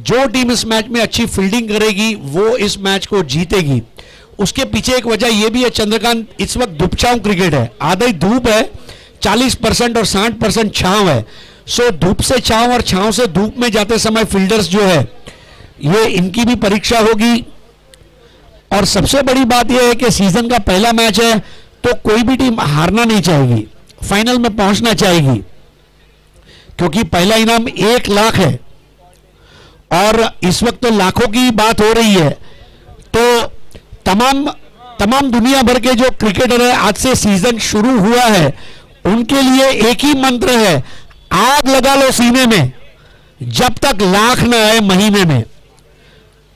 जो टीम इस मैच में अच्छी फील्डिंग करेगी वो इस मैच को जीतेगी। उसके पीछे एक वजह यह भी है चंद्रकांत, इस वक्त धूपछांव क्रिकेट है, आधा ही धूप है, 40% और 60% छांव है। सो धूप से छांव और छांव से धूप में जाते समय फील्डर्स जो है ये इनकी भी परीक्षा होगी। और सबसे बड़ी बात यह है कि सीजन का पहला मैच है तो कोई भी टीम हारना नहीं चाहेगी, फाइनल में पहुंचना चाहेगी, क्योंकि पहला इनाम 1 लाख है और इस वक्त तो लाखों की बात हो रही है। तो तमाम दुनिया भर के जो क्रिकेटर है, आज से सीजन शुरू हुआ है, उनके लिए एक ही मंत्र है, आग लगा लो सीने में जब तक लाख न आए महीने में।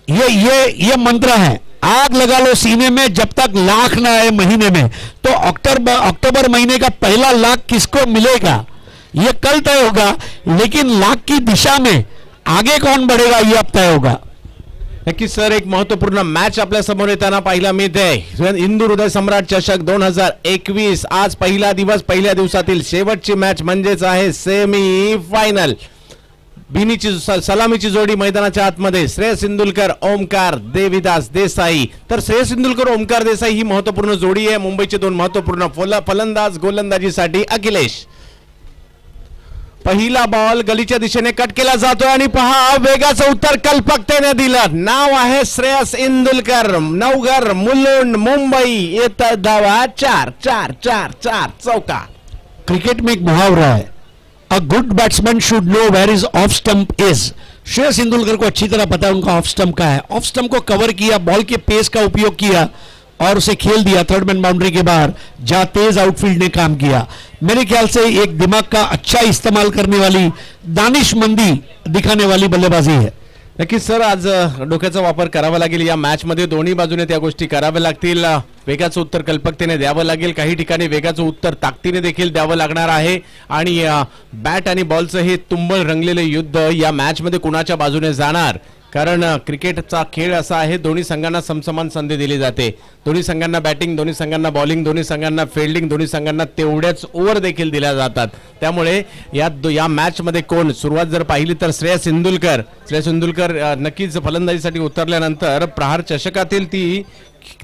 ये मंत्र है, आग लगा लो सीने में जब तक लाख न आए महीने में। तो अक्टूबर महीने का पहला लाख किसको मिलेगा ये कल तय होगा, लेकिन लाख की दिशा में आगे कौन बढ़ेगा ये अब तय होगा। नक्कीच सर, एक महत्वपूर्ण मॅच आपल्या समोर येताना पाहायला मिळते। इंदूर हृदय सम्राट चषक 2021 आज पहिला दिवस, पहिल्या दिवसातील शेवटची मॅच म्हणजेच आहे सेमी फायनल। बिनीची सलामीची जोडी मैदानाच्या आतमध्ये श्रेयस इंदुलकर ओमकार देविदास देसाई। तर श्रेयस इंदुलकर ओमकार देसाई ही महत्वपूर्ण जोडी आहे। मुंबईचे दोन महत्वपूर्ण फलंदाज, गोलंदाजीसाठी अखिलेश। पहिला बॉल गलीच्या दिशेने कट केला जातोय आणि पहा वेगाचं उत्तर कल्पकतेने दिलं। नाव आहे श्रेयस इंदुलकर, नवघर मुलुंड मुंबई। येत धावा 4 चौका। क्रिकेट में एक मुहावरा है, a good batsman should know where is off stump is. Shreyas Indulkar को अच्छी तरह पता है उनका ऑफ स्टंप का है। ऑफ स्टंप को कवर किया, बॉल के पेस का उपयोग किया और उसे खेल दिया थर्ड मैन बाउंड्री के बाहर, जहां तेज आउटफील्ड ने काम किया। मेरे ख्याल से एक दिमाग का अच्छा इस्तेमाल करने वाली, दानिशमंदी दिखाने वाली बल्लेबाजी है। नक्कीच सर, आज डोक्याचा वापर करावा लागेल या मॅच मध्ये, दोन्ही बाजूने त्या गोष्टी कराव्या लागतील। वेगाचं उत्तर कल्पकतेने द्यावं लागेल, काही ठिकाणी वेगाचं उत्तर ताकदीने देखील द्यावं लागणार आहे। आणि बॅट आणि बॉलचं हे तुंबळ रंगलेले युद्ध या मॅच मध्ये कुणाच्या बाजूने जाणार, कारण क्रिकेटचा खेळ असा आहे, दोन्ही संघांना समसमान संधी दिली जाते। दोन्ही संघांना बॅटिंग, दोन्ही संघांना बॉलिंग, दोन्ही संघांना फिल्डिंग, दोन्ही संघांना तेवढ्याच ओव्हर देखील दिल्या जातात। त्यामुळे या मॅच मध्ये कोण, सुरुवात जर पाहिली तर श्रेयस इंदुलकर नक्कीच फलंदाजीसाठी उतरल्यानंतर प्रहार चषकातील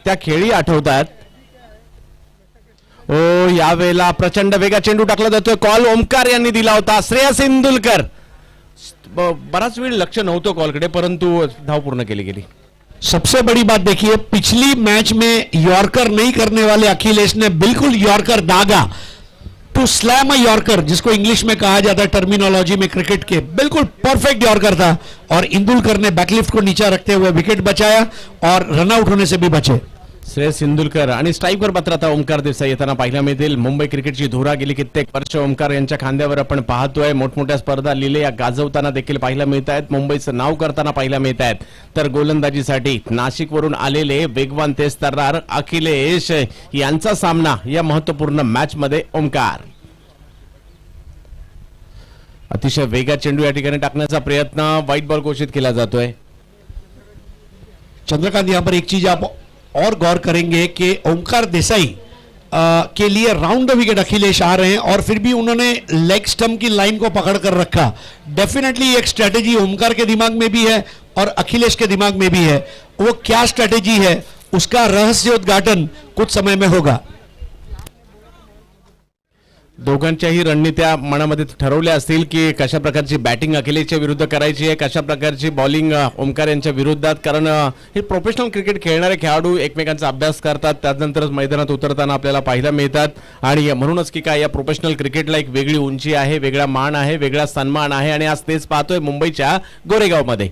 त्या खेळी आठवतात। ओ यावेळेला प्रचंड वेगात चेंडू टाकला जातोय, कॉल ओमकार यांनी दिला होता। श्रेयस इंदुलकर बराच वेळ लक्ष नव्हतं कॉलकडे, परंतु धाव पूर्ण केली गेली। सबसे बड़ी बात देखिए, पिछली मैच में यॉर्कर नहीं करने वाले अखिलेश ने बिल्कुल यॉर्कर दागा, टू स्लैम अ यॉर्कर, जिसको इंग्लिश में कहा जाता है टर्मिनोलॉजी में क्रिकेट के, बिल्कुल परफेक्ट यॉर्कर था। और इंदुलकर ने बैकलिफ्ट को नीचा रखते हुए विकेट बचाया और रनआउट होने से भी बचे। श्रेयस इंदुलकर आणि स्ट्राइकवर मात्र आता ओमकार देसाई येताना पाहायला मिळतील। मुंबई क्रिकेटची धुरा गेली कित्येक वर्ष ओमकार यांच्या खांद्यावर आपण पाहतोय। मोठमोठ्या स्पर्धा लिहिल्या गाजवताना देखील पाहायला मिळत आहेत, मुंबईचं नाव करताना पाहायला मिळत आहेत। तर गोलंदाजीसाठी नाशिकवरून आलेले वेगवान तेज तर्रार अखिलेश यांचा सामना या महत्त्वपूर्ण मॅच मध्ये ओमकार। अतिशय वेगात चेंडू या ठिकाणी टाकण्याचा प्रयत्न, व्हाईट बॉल घोषित केला जातोय। चंद्रकांत, यहां पर एक चीज आप और गौर करेंगे कि ओमकार देसाई के लिए राउंड द विकेट अखिलेश आ रहे हैं और फिर भी उन्होंने लेग स्टंप की लाइन को पकड़ कर रखा। डेफिनेटली एक स्ट्रेटेजी ओमकार के दिमाग में भी है और अखिलेश के दिमाग में भी है। वो क्या स्ट्रेटेजी है उसका रहस्योद्घाटन कुछ समय में होगा। दोघांच्याही रणनीत्या मनामध्ये ठरवल्या असतील की कशा प्रकारची बॅटिंग अखिलेशच्या विरुद्ध करायची आहे, कशा प्रकारची बॉलिंग ओमकार यांच्या विरोधात, कारण हे प्रोफेशनल क्रिकेट खेळणारे खेळाडू एकमेकांचा अभ्यास करतात, त्यानंतरच मैदानात उतरताना आपल्याला पाहायला मिळतात। आणि म्हणूनच की काय या प्रोफेशनल क्रिकेटला एक वेगळी उंची आहे, वेगळा मान आहे, वेगळा सन्मान आहे आणि आज तेच पाहतोय मुंबईच्या गोरेगावमध्ये।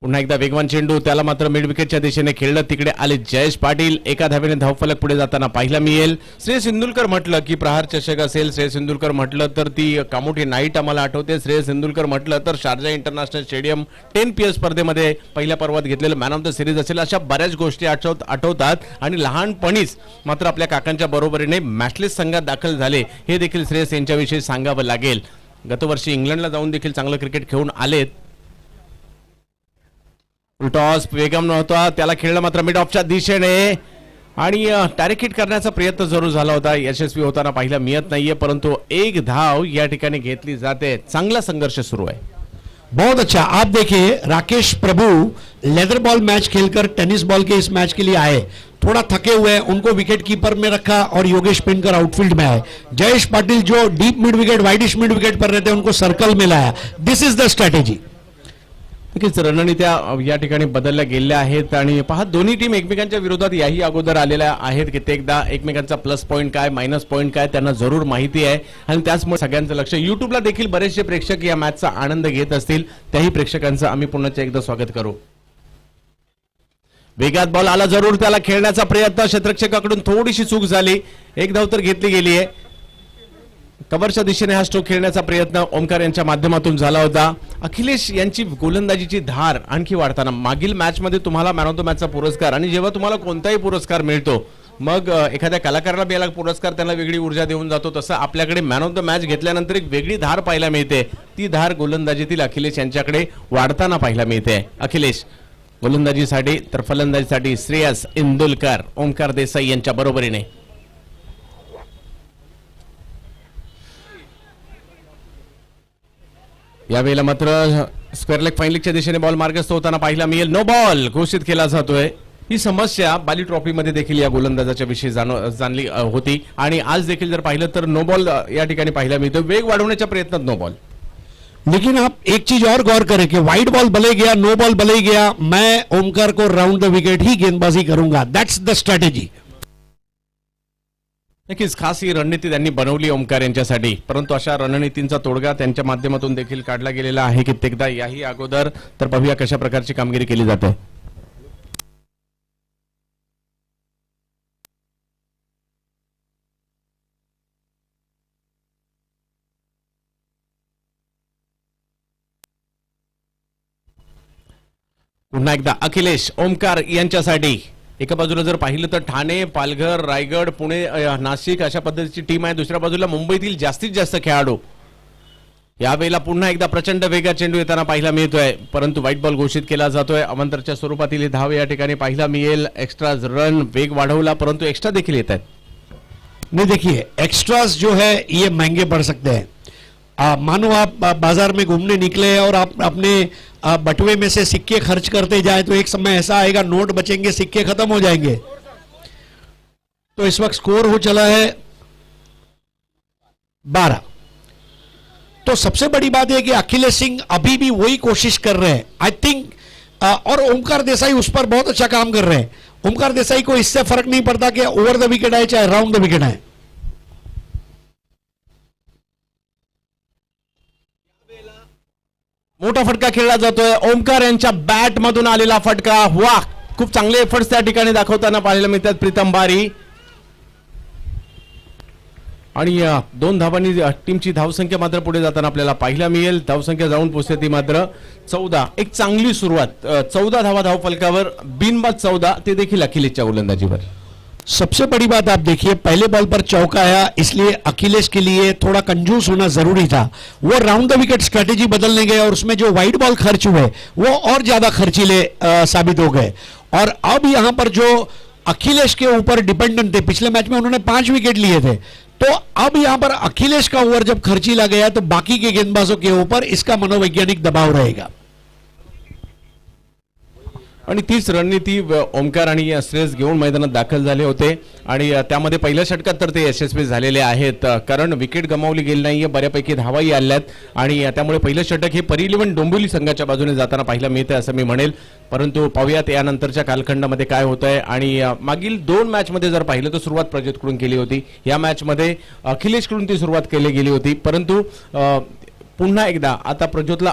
पुन्हा एकदा वेगवान चेंडू, त्याला मात्र मिड विकेटच्या दिशेने खेळलं, तिकडे आले जयेश पाटील, एका धावेने धावफलक पुढे जाताना पाहायला मिळेल। श्रेयस इंदुलकर म्हटलं की प्रहार चषक असेल, श्रेयस इंदुलकर म्हटलं तर ती कामोठी नाईट आम्हाला आठवते, श्रेयस इंदुलकर म्हटलं तर शारजा इंटरनॅशनल स्टेडियम 10 स्पर्धेमध्ये पहिल्या पर्वात घेतलेलं मॅन ऑफ द सिरीज असेल, अशा बऱ्याच गोष्टी आठवतात। आणि लहानपणीच मात्र आपल्या काकांच्या बरोबरीने मॅचलेस संघात दाखल झाले, हे देखील श्रेयस यांच्याविषयी सांगावं लागेल। गतवर्षी इंग्लंडला जाऊन देखील चांगलं क्रिकेट खेळून आलेत। टॉस वेगम नव्हता, त्याला खेळलं मात्र मिड ऑफच्या दिशेने आणि डायरेक्ट हिट करण्याचा प्रयत्न जरूर झाला होता, यशस्वी होताना पाहायला मिळत नाहीये, परंतु एक धाव या ठिकाणी घेतली जाते। चांगला संघर्ष सुरू आहे। बहुत अच्छा। आप देखिए राकेश प्रभु लेदर बॉल मैच खेलकर टेनिस बॉल के इस मैच के लिए आए, थोड़ा थके हुए हैं, उनको विकेट कीपर में रखा और योगेश पिनकर आउटफील्ड में आए। जयेश पाटिल जो deep mid wicket widish mid wicket पर रहते हैं उनको सर्कल में लाया। This is the strategy. नक्कीच रणनीत्या या ठिकाणी बदलल्या गेल्या आहेत आणि पहा दोन्ही टीम एकमेकांच्या विरोधात याही अगोदर आलेल्या आहेत. कित्येकदा एकमेकांचा प्लस पॉईंट काय मायनस पॉईंट काय त्यांना जरूर माहिती आहे आणि त्याचमुळे सगळ्यांचं लक्ष युट्यूबला देखील बरेचसे प्रेक्षक या मॅचचा आनंद घेत असतील. त्याही प्रेक्षकांचं आम्ही पुन्हा एकदा स्वागत करू. वेगात बॉल आला जरूर त्याला खेळण्याचा प्रयत्न क्षेत्ररक्षकाकडून थोडीशी चूक झाली. एक धाव तर घेतली गेली आहे. कव्हरच्या दिशेने हा स्ट्रोक खेळण्याचा प्रयत्न ओमकार यांच्या माध्यमातून झाला होता. अखिलेश यांची गोलंदाजीची धार आणखी वाढताना मागील मॅच मध्ये तुम्हाला मॅन ऑफ द मॅचचा पुरस्कार आणि जेव्हा तुम्हाला कोणताही पुरस्कार मिळतो मग एखाद्या कलाकाराला मिळाला पुरस्कार त्यांना वेगळी ऊर्जा देऊन जातो, तसं आपल्याकडे मॅन ऑफ द मॅच घेतल्यानंतर एक वेगळी धार पाहायला मिळते. ती धार गोलंदाजीतील अखिलेश यांच्याकडे वाढताना पाहायला मिळते. अखिलेश गोलंदाजीसाठी तर फलंदाजीसाठी श्रेयस इंदुलकर ओमकार देसाई यांच्या बरोबरीने. यावेळेला मात्र स्क्वेअर लेग फाईन लेगच्या दिशेने बॉल मार्गस्थ होताना पाहायला मिळेल. नो बॉल घोषित केला जातोय. ही समस्या बाली ट्रॉफीमध्ये देखील या गोलंदाजाच्या विषयी जाणली होती आणि आज देखील जर पाहिलं तर नो बॉल या ठिकाणी पाहायला मिळतो. वेग वाढवण्याच्या प्रयत्नात नो बॉल. लेकिन आप एक चीज और गौर करें कि वाइड बॉल भले गया नो बॉल भले गया, मैं ओमकार को राउंड द विकेट ही गेंदबाजी करूंगा. That's the strategy. नक्कीच खास ही रणनीती त्यांनी बनवली ओमकार यांच्यासाठी, परंतु अशा रणनीतींचा तोडगा त्यांच्या माध्यमातून देखील काढला गेलेला आहे कित्येकदा याही अगोदर. तर पाहूया कशा प्रकारची कामगिरी केली जाते. पुन्हा एकदा अखिलेश ओमकार यांच्यासाठी. एका बाजूला जर पाहिलं तर ठाणे, पालघर, रायगड, पुणे, नाशिक अशा पद्धतीची टीम आहे. दुसऱ्या बाजूला मुंबईतील जास्तीत जास्त खेळाडू. यावेळेला पुन्हा एकदा प्रचंड वेगात चेंडू येताना पाहायला मिळतोय, परंतु व्हाईट बॉल घोषित केला जातोय. अवंतरच्या स्वरूपातील धाव या ठिकाणी पाहायला मिळेल. एक्स्ट्रा रन वेग वाढवला परंतु एक्स्ट्रा देखील येत आहेत. नहीं देखिए एक्स्ट्रास जो है ये महंगे पड़ सकते हैं. मानो आप बाजार में घूमने निकले हैं और आप अपने बटुए में से सिक्के खर्च करते जाए तो एक समय ऐसा आएगा नोट बचेंगे सिक्के खत्म हो जाएंगे. तो इस वक्त स्कोर हो चला है 12. तो सबसे बड़ी बात यह कि अखिलेश सिंह अभी भी वही कोशिश कर रहे हैं आई थिंक, और ओमकार देसाई उस पर बहुत अच्छा काम कर रहे हैं. ओमकार देसाई को इससे फर्क नहीं पड़ता कि ओवर द विकेट आए चाहे राउंड द विकेट आए. मोठा फटका खेळला जातोय. ओमकार यांच्या बॅट मधून आलेला फटका. वाह, खूप चांगले एफर्ट्स त्या ठिकाणी दाखवताना पाहायला मिळतात प्रीतम बारी. आणि 2 धावांनी टीमची धावसंख्या मात्र पुढे जाताना आपल्याला पाहायला मिळेल. धावसंख्या जाऊन पोहोचते ती मात्र 14. एक चांगली सुरुवात. 14 धावा धावफलकावर बिनबाद 14, ते देखील अखिलेशच्या गोलंदाजीवर. सबसे बड़ी बात आप देखिए पहले बॉल पर चौका आया, इसलिए अखिलेश के लिए थोड़ा कंजूस होना जरूरी था. वो राउंड द विकेट स्ट्रेटेजी बदलने गए और उसमें जो वाइड बॉल खर्च हुए वो और ज्यादा खर्चीले साबित हो गए. और अब यहां पर जो अखिलेश के ऊपर डिपेंडेंट थे, पिछले मैच में उन्होंने 5 विकेट लिए थे, तो अब यहां पर अखिलेश का ओवर जब खर्चीला गया तो बाकी के गेंदबाजों के ऊपर इसका मनोवैज्ञानिक दबाव रहेगा. आणि तीच रणनीती ओमकार आणि श्रेयस घेऊन मैदानात दाखल झाले होते आणि त्यामध्ये पहिल्या षटकात तर ते यशस्वी झालेले आहेत, कारण विकेट गमावली गेली नाहीये. बऱ्यापैकी धावाही आल्यात आणि त्यामुळे पहिलं षटक हे परी-11 डोंबिवली संघाच्या बाजूने जाताना पाहायला मिळते असं मी म्हणेल. परंतु पाहूयात यानंतरच्या कालखंडामध्ये काय होतंय. आणि मागील 2 मॅच मध्ये जर पाहिलं तर सुरुवात प्रज्योतकडून केली होती. या मॅच मध्ये अखिलेशकडून ती सुरुवात केली गेली होती, परंतु पुन्हा एकदा आता प्रज्योतला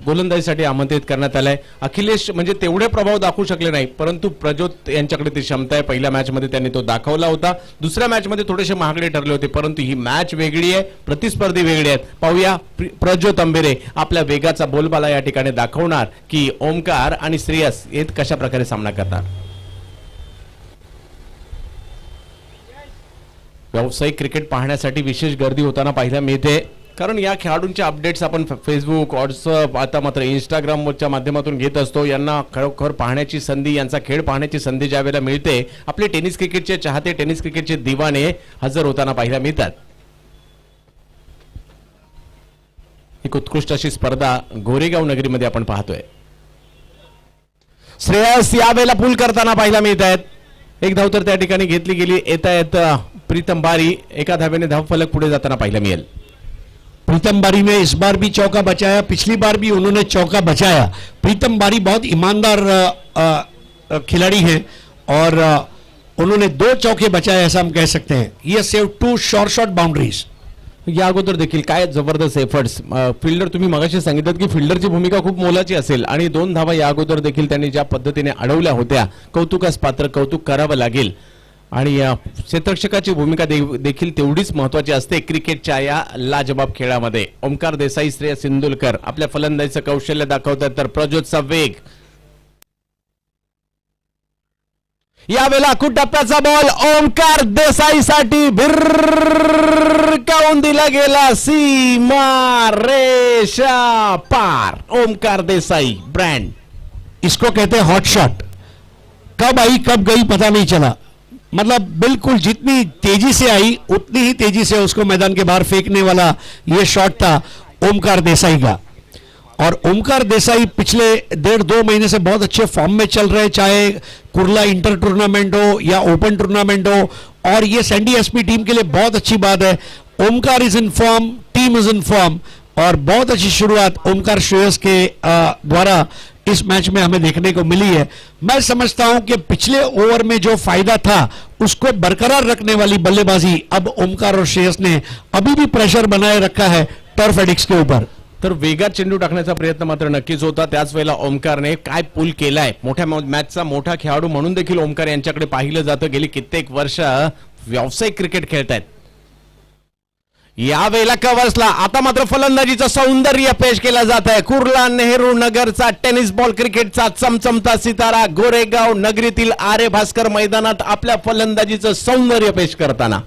गोलंदाजीसाठी आमंत्रित करण्यात आलंय. अखिलेश म्हणजे तेवढे प्रभाव दाखवू शकले नाही, परंतु प्रज्योत यांच्याकडे ती क्षमता आहे. पहिल्या मॅच मध्ये त्यांनी तो दाखवला होता. दुसऱ्या मॅच मध्ये थोडेसे महागडे ठरले होते, परंतु ही मॅच वेगळी आहे, प्रतिस्पर्धी वेगळे आहेत. पाहूया प्रज्योत अंबेरे आपल्या वेगाचा बोलबाला या ठिकाणी दाखवणार की ओमकार आणि श्रेयस हे कशा प्रकारे सामना करतात. व्यावसायिक क्रिकेट पाहण्यासाठी विशेष गर्दी होताना पाहायला मिळते, कारण या खेळाडूंचे अपडेट्स आपण फेसबुक, व्हॉट्सअप, आता मात्र इंस्टाग्रामच्या माध्यमातून घेत असतो. यांना खरोखर पाहण्याची संधी, यांचा खेळ पाहण्याची संधी ज्या वेळेला मिळते, आपले टेनिस क्रिकेटचे चाहते, टेनिस क्रिकेटचे दिवाने हजर होताना पाहायला मिळतात. एक उत्कृष्ट अशी स्पर्धा गोरेगाव नगरीमध्ये आपण पाहतोय. श्रेयस यावेळेला पूल करताना पाहायला मिळत आहेत. एक धाव तर त्या ठिकाणी घेतली गेली. येत आहेत प्रीतम बारी एका धावेने धावफलक पुढे जाताना पाहायला मिळेल. प्रीतम बारी ने इस बार भी चौका बचाया, पिछली बार भी उन्होंने चौका बचाया. प्रीतम बारी बहुत ईमानदार खिलाड़ी हैं और उन्होंने 2 चौके बचाए ऐसा हम कह सकते हैं. ये सेव 2 शॉर्ट बाउंड्रीज. या अगोदर देखील काय जबरदस्त एफर्ट्स. फिल्डर तुम्ही मगाशी सांगितलं की फिल्डरची भूमिका खूप मोलाची असेल आणि 2 धावा या अगोदर देखील त्यांनी ज्या पद्धतीने अडवल्या होत्या कौतुकास पात्र, कौतुक करावं लागेल. आणि क्षेत्ररक्षकाची भूमिका देखील तेवढीच महत्वाची असते क्रिकेटच्या या लाजबाब खेळामध्ये. ओमकार देसाई, श्रेयस सिंदुलकर आपल्या फलंदाजीचं कौशल्य दाखवतात तर प्रज्योतचा वेग. यावेळेला टप्प्याचा बॉल ओमकार देसाईसाठी भिरकावून दिला गेला. सीमा रेषा पार. ओमकार देसाई ब्रांड. इसको कहते हैं हॉट शॉट. कब आई कब गई पता नहीं चला. मतलब बिल्कुल जितनी तेजी से आई उतनी ही तेजी से उसको मैदान के बाहर फेंकने वाला ये शॉट था ओमकार देसाई का. और ओमकार देसाई पिछले 1.5-2 महीने से बहुत अच्छे फॉर्म में चल रहे, चाहे कुर्ला इंटर टूर्नामेंट हो या ओपन टूर्नामेंट हो. और ये सैंडी एसपी टीम के लिए बहुत अच्छी बात है. Omkar is in form, team is in form और बहुत अच्छी शुरुआत ओमकार श्रेयस के द्वारा इस मैच में हमें देखने को मिली है. मैं समझता हूं कि पिछले ओवर में जो फायदा था उसको बरकरार रखने वाली बल्लेबाजी अब ओमकार और श्रेयस ने अभी भी प्रेशर बनाए रखा है टर्फ एडिक्स के ऊपर. तर वेगात चेंडू टाकण्याचा प्रयत्न मात्र नक्कीच होता. त्याच वेळेला ओमकारने काय पूल केलाय. मोठ्या मॅचचा मोठा खेळाडू म्हणून देखील ओमकार यांच्याकडे पाहिलं जातं. गेली कित्येक वर्ष व्यावसायिक क्रिकेट खेळतायत. यावेळेला कव्हर्सला आता मात्र फलंदाजीचं सौंदर्य पेश केलं जात आहे. कुर्ला नेहरू नगरचा टेनिस बॉल क्रिकेटचा चमचमता सितारा गोरेगाव नगरीतील आर्य भास्कर मैदानात आपल्या फलंदाजीचं सौंदर्य पेश करताना.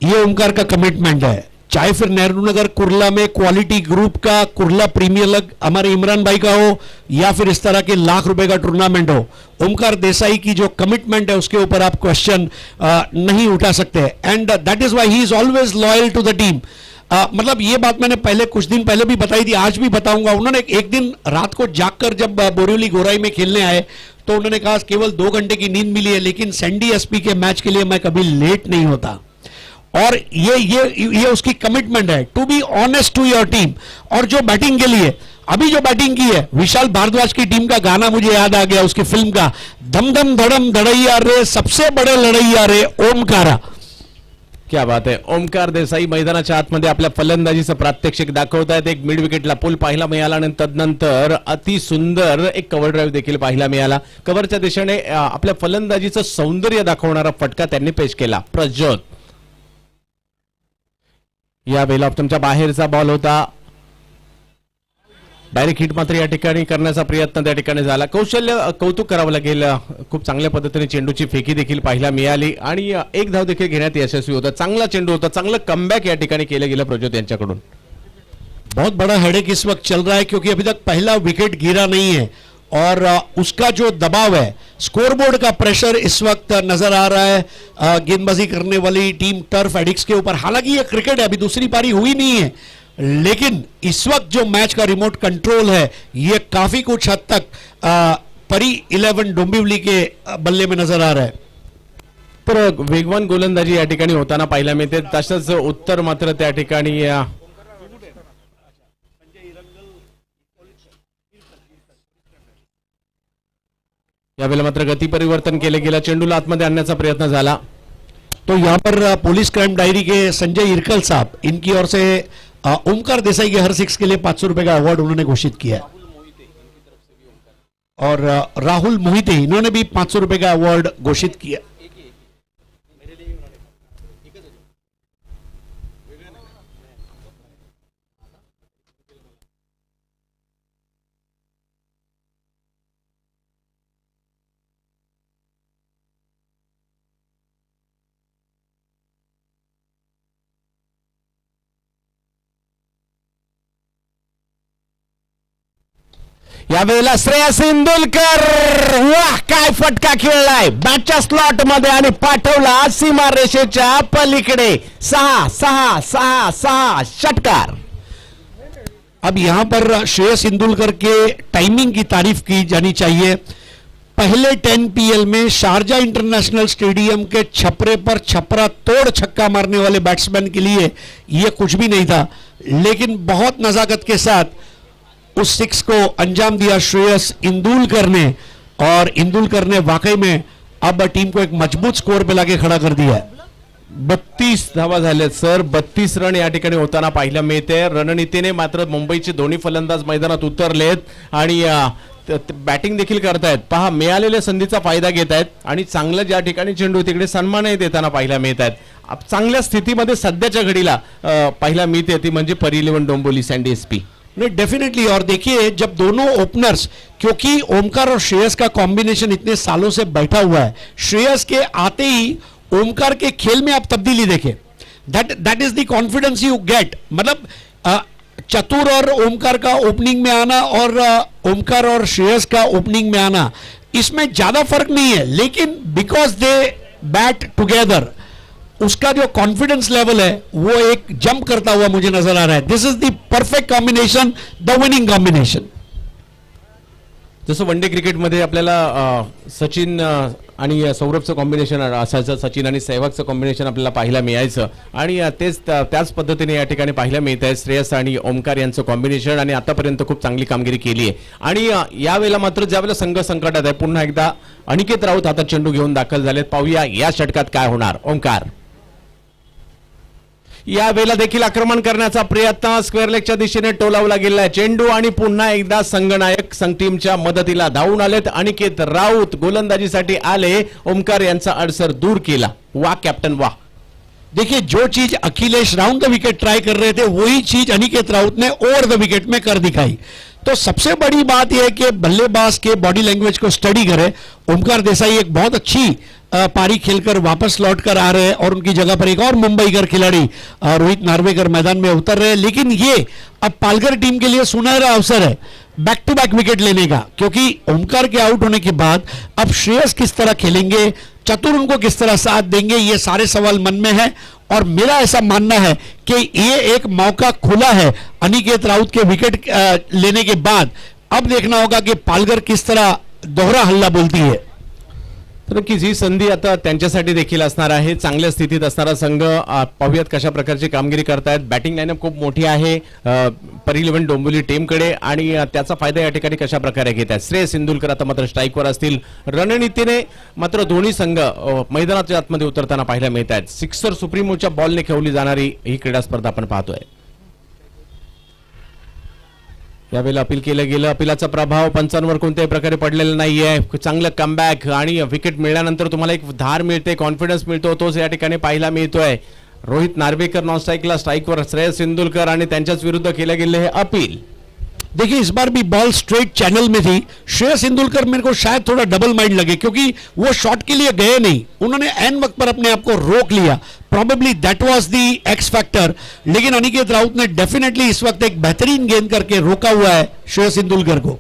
ये ओमकार का कमिटमेंट है. चाहे फिर नेहरू नगर कुर्ला में क्वालिटी ग्रुप का कुर्ला प्रीमियर लीग हमारे इमरान भाई का हो या फिर इस तरह के लाख रुपए का टूर्नामेंट हो, ओमकार देसाई की जो कमिटमेंट है उसके ऊपर आप क्वेश्चन नहीं उठा सकते. And that is why he is always loyal to the team. मतलब ये बात मैंने पहले कुछ दिन पहले भी बताई थी, आज भी बताऊंगा. उन्होंने एक दिन रात को जागकर जब बोरिवली गोराई में खेलने आए तो उन्होंने कहा केवल 2 घंटे की नींद मिली है लेकिन सैंडी एसपी के मैच के लिए मैं कभी लेट नहीं होता. और ये उसकी कमिटमेंट है to be honest to your team. और जो बैटिंग के लिए अभी जो बैटिंग की है, विशाल भारद्वाज की टीम का गाना मुझे याद आ गया उसकी फिल्म का, धम धम धड़म धड़ैया रे सबसे बड़े लड़ैया रे ओमकारा. क्या बात आहे. ओमकार देसाई मैदानाच्या आतमध्ये आपल्या फलंदाजीचं प्रात्यक्षिक दाखवतायत. एक मिड विकेटला पूल पाहायला मिळाला आणि तदनंतर अति सुंदर एक कव्हर ड्राईव्ह देखील पाहायला मिळाला. कव्हरच्या दिशेने आपल्या फलंदाजीचं सौंदर्य दाखवणारा फटका त्यांनी पेश केला. प्रज्योत. या बेल ऑप्शनच्या बाहेरचा बॉल होता. डायरेक्ट हिट मात्र या ठिकाणी करण्याचा प्रयत्न त्या ठिकाणी झाला. कौतुक करावं लागेल. खूप चांगल्या पद्धतीने चेंडूची फेकी देखील पाहायला मिळाली आणि एक धाव देखील घेण्यात यशस्वी होता. चांगला चेंडू होता. चांगलं कमबॅक या ठिकाणी केलं गेलं प्रज्योत यांच्याकडून. बहुत बड़ा हेडेक इस वक्त चल रहा है क्योंकि अभी तक पहला विकेट गिरा नहीं है और उसका जो दबाव है, स्कोरबोर्ड का प्रेशर इस वक्त नजर आ रहा है गेंदबाजी करने वाली टीम टर्फ एडिक्स के ऊपर. हालांकि ये क्रिकेट है, अभी दूसरी पारी हुई नहीं है, लेकिन इस वक्त जो मैच का रिमोट कंट्रोल है ये काफी कुछ हद तक परी 11 डोंबिवली के बल्ले में नजर आ रहा है. तर वेगवान गोलंदाजी या ठिकाणी होताना पाहायला मिळते. तसंच उत्तर मात्र त्या ठिकाणी यावेळेला मात्र गती परिवर्तन केले गेलं. चेंडूला आतमध्ये आणण्याचा प्रयत्न झाला. तो यहाँ पर पुलिस क्राइम डायरी के संजय इरकल साहब, इनकी ओर से ओमकार देसाई के हर 6 के लिए 500 रुपए का अवार्ड उन्होंने घोषित किया है. और राहुल मोहिते इन्होंने भी 500 रुपए का अवार्ड घोषित किया. यावेळेला श्रेयस सिंदुलकर. वाह, काय फटका खेळलाय बॅटच्या स्लॉट मध्ये आणि पाठवला सीमा रेषेच्या पलीकडे. 6 षटकार. अब यहां पर श्रेयस इंदुलकर के टाइमिंग की तारीफ की जानी चाहिए। पहले 10 पीएल में शारजा इंटरनेशनल स्टेडियम के छपरे पर छपरा तोड़ छक्का मारने वाले बैट्समैन के लिए यह कुछ भी नहीं था, लेकिन बहुत नजाकत के साथ उस सिक्स को अंजाम दिया श्रेयस इंदुलकर ने, और इंदुलकर ने वाकई में अब टीम को एक मजबूत स्कोर पे लाके खड़ा कर दिया है। 32 धावा झाल्यात सर, 32 रन या ठिकाणी होताना पाहायला मिळते। रणनीतीने मात्र मुंबईचे दोन्ही फलंदाज मैदानात उतरलेत आणि बॅटिंग देखील करतायत। पहा, मिळालेल्या संधीचा फायदा घेत आहेत आणि चांगलं ज्या ठिकाणी चेंडू तिकडे सन्मानही देताना पाहायला मिळत आहेत। चांगल्या स्थितीमध्ये सध्याच्या घडीला पाहायला मिळते ती म्हणजे परिलीवन डोंबिवली सँडी एसपी। नहीं, डेफिनेटली। और देखिए, जब दोनों ओपनर्स, क्योंकि ओमकार और श्रेयस का कॉम्बिनेशन इतने सालों से बैठा हुआ है, श्रेयस के आते ही ओमकार के खेल में आप तब्दीली देखें। That is the confidence you get. मतलब चतुर और ओमकार का ओपनिंग में आना और ओमकार और श्रेयस का ओपनिंग में आना, इसमें ज्यादा फर्क नहीं है, लेकिन बिकॉज दे बैट टुगेदर, उसका जो कॉन्फिडेंस लेवल है वो एक जंप करता हुआ मुझे नजर आ रहा है। This is the perfect combination, the winning combination. जसं वनडे क्रिकेटमध्ये आपल्याला सचिन आणि सौरभचं कॉम्बिनेशन असायचं, सचिन आणि सहवागचं कॉम्बिनेशन आपल्याला पाहायला मिळायचं, आणि त्याच पद्धतीने या ठिकाणी पाहायला मिळत आहे श्रेयस आणि ओमकार यांचं कॉम्बिनेशन, आणि आतापर्यंत खूप चांगली कामगिरी केली आहे। आणि यावेळेला मात्र ज्यावेळेला संघ संकटात आहे, पुन्हा एकदा अनिकेत राऊत हातात चेंडू घेऊन दाखल झालेत। पाहूया या षटकात काय होणार। ओमकार या वेळेला देखील आक्रमण करण्याचा प्रयत्न स्क्वेअर लेगच्या दिशेने टोलावला गेलाय चेंडू, आणि पुन्हा एकदा संघनायक संघ टीमच्या मदतीला धावून आलेत। अनिकेत राऊत गोलंदाजीसाठी आले, ओमकार यांचा अडसर दूर केला। वाह कॅप्टन वाह। देखिए, जो चीज Akhilesh round the wicket try कर रहे थे, वही चीज अनिकेत राउत ने ओवर द विकेट में कर दिखाई। तो सबसे बड़ी बात यह है कि बल्लेबाज के बॉडी लैंग्वेज को स्टडी करें। ओमकार देसाई एक बहुत अच्छी पारी खेलकर वापस लौट कर आ रहे हैं, और उनकी जगह पर एक और मुंबईकर खिलाड़ी रोहित नार्वेकर मैदान में उतर रहे हैं। लेकिन ये अब पालघर टीम के लिए सुनहरा अवसर है बैक टू बैक विकेट लेने का, क्योंकि ओमकार के आउट होने के बाद अब श्रेयस किस तरह खेलेंगे, चतुर उनको किस तरह साथ देंगे, ये सारे सवाल मन में है। और मेरा ऐसा मानना है कि ये एक मौका खुला है अनिकेत राउत के विकेट लेने के बाद। अब देखना होगा कि पालघर किस तरह दोहरा हल्ला बोलती है। तर की जी संधी आता त्यांच्यासाठी देखील असणार आहे। चांगल्या स्थितीत असणारा संघ, पाहूयात कशा प्रकारची कामगिरी करतायत। बॅटिंग लाईनअप खूप मोठी आहे परिलीवन डोंबिवली टीमकडे, आणि त्याचा फायदा या ठिकाणी कशा प्रकारे घेत आहेत। श्रेयस इंदुलकर आता मात्र स्ट्राईकवर असतील। रणनीतीने मात्र दोन्ही संघ मैदानाच्या आतमध्ये उतरताना पाहायला मिळत आहेत। सिक्सर सुप्रीमोच्या बॉलने खेळली जाणारी ही क्रीडा स्पर्धा आपण पाहतोय। यावेळेला अपील केलं गेलं, अपिलाचा प्रभाव पंचांवर कोणत्याही प्रकारे पडलेला नाहीये। चांगलं कमबॅक आणि विकेट मिळाल्यानंतर तुम्हाला एक धार मिळते, कॉन्फिडन्स मिळतो, तोच या ठिकाणी पाहायला मिळतोय। रोहित नार्वेकर नॉन स्ट्राईकला, स्ट्राईकवर श्रेयस इंदुलकर, आणि त्यांच्याच विरुद्ध केले गेले हे अपील। देखिए, इस बार भी बॉल स्ट्रेट चैनल में थी। श्रेयस इंदुलकर मेरे को शायद थोड़ा डबल माइंड लगे, क्योंकि वो शॉट के लिए गए नहीं, उन्होंने एन वक्त पर अपने आप को रोक लिया। Probably that was the x factor. लेकिन अनिकेत राउत ने डेफिनेटली इस वक्त एक बेहतरीन गेंद करके रोका हुआ है श्रेयस इंदुलकर को।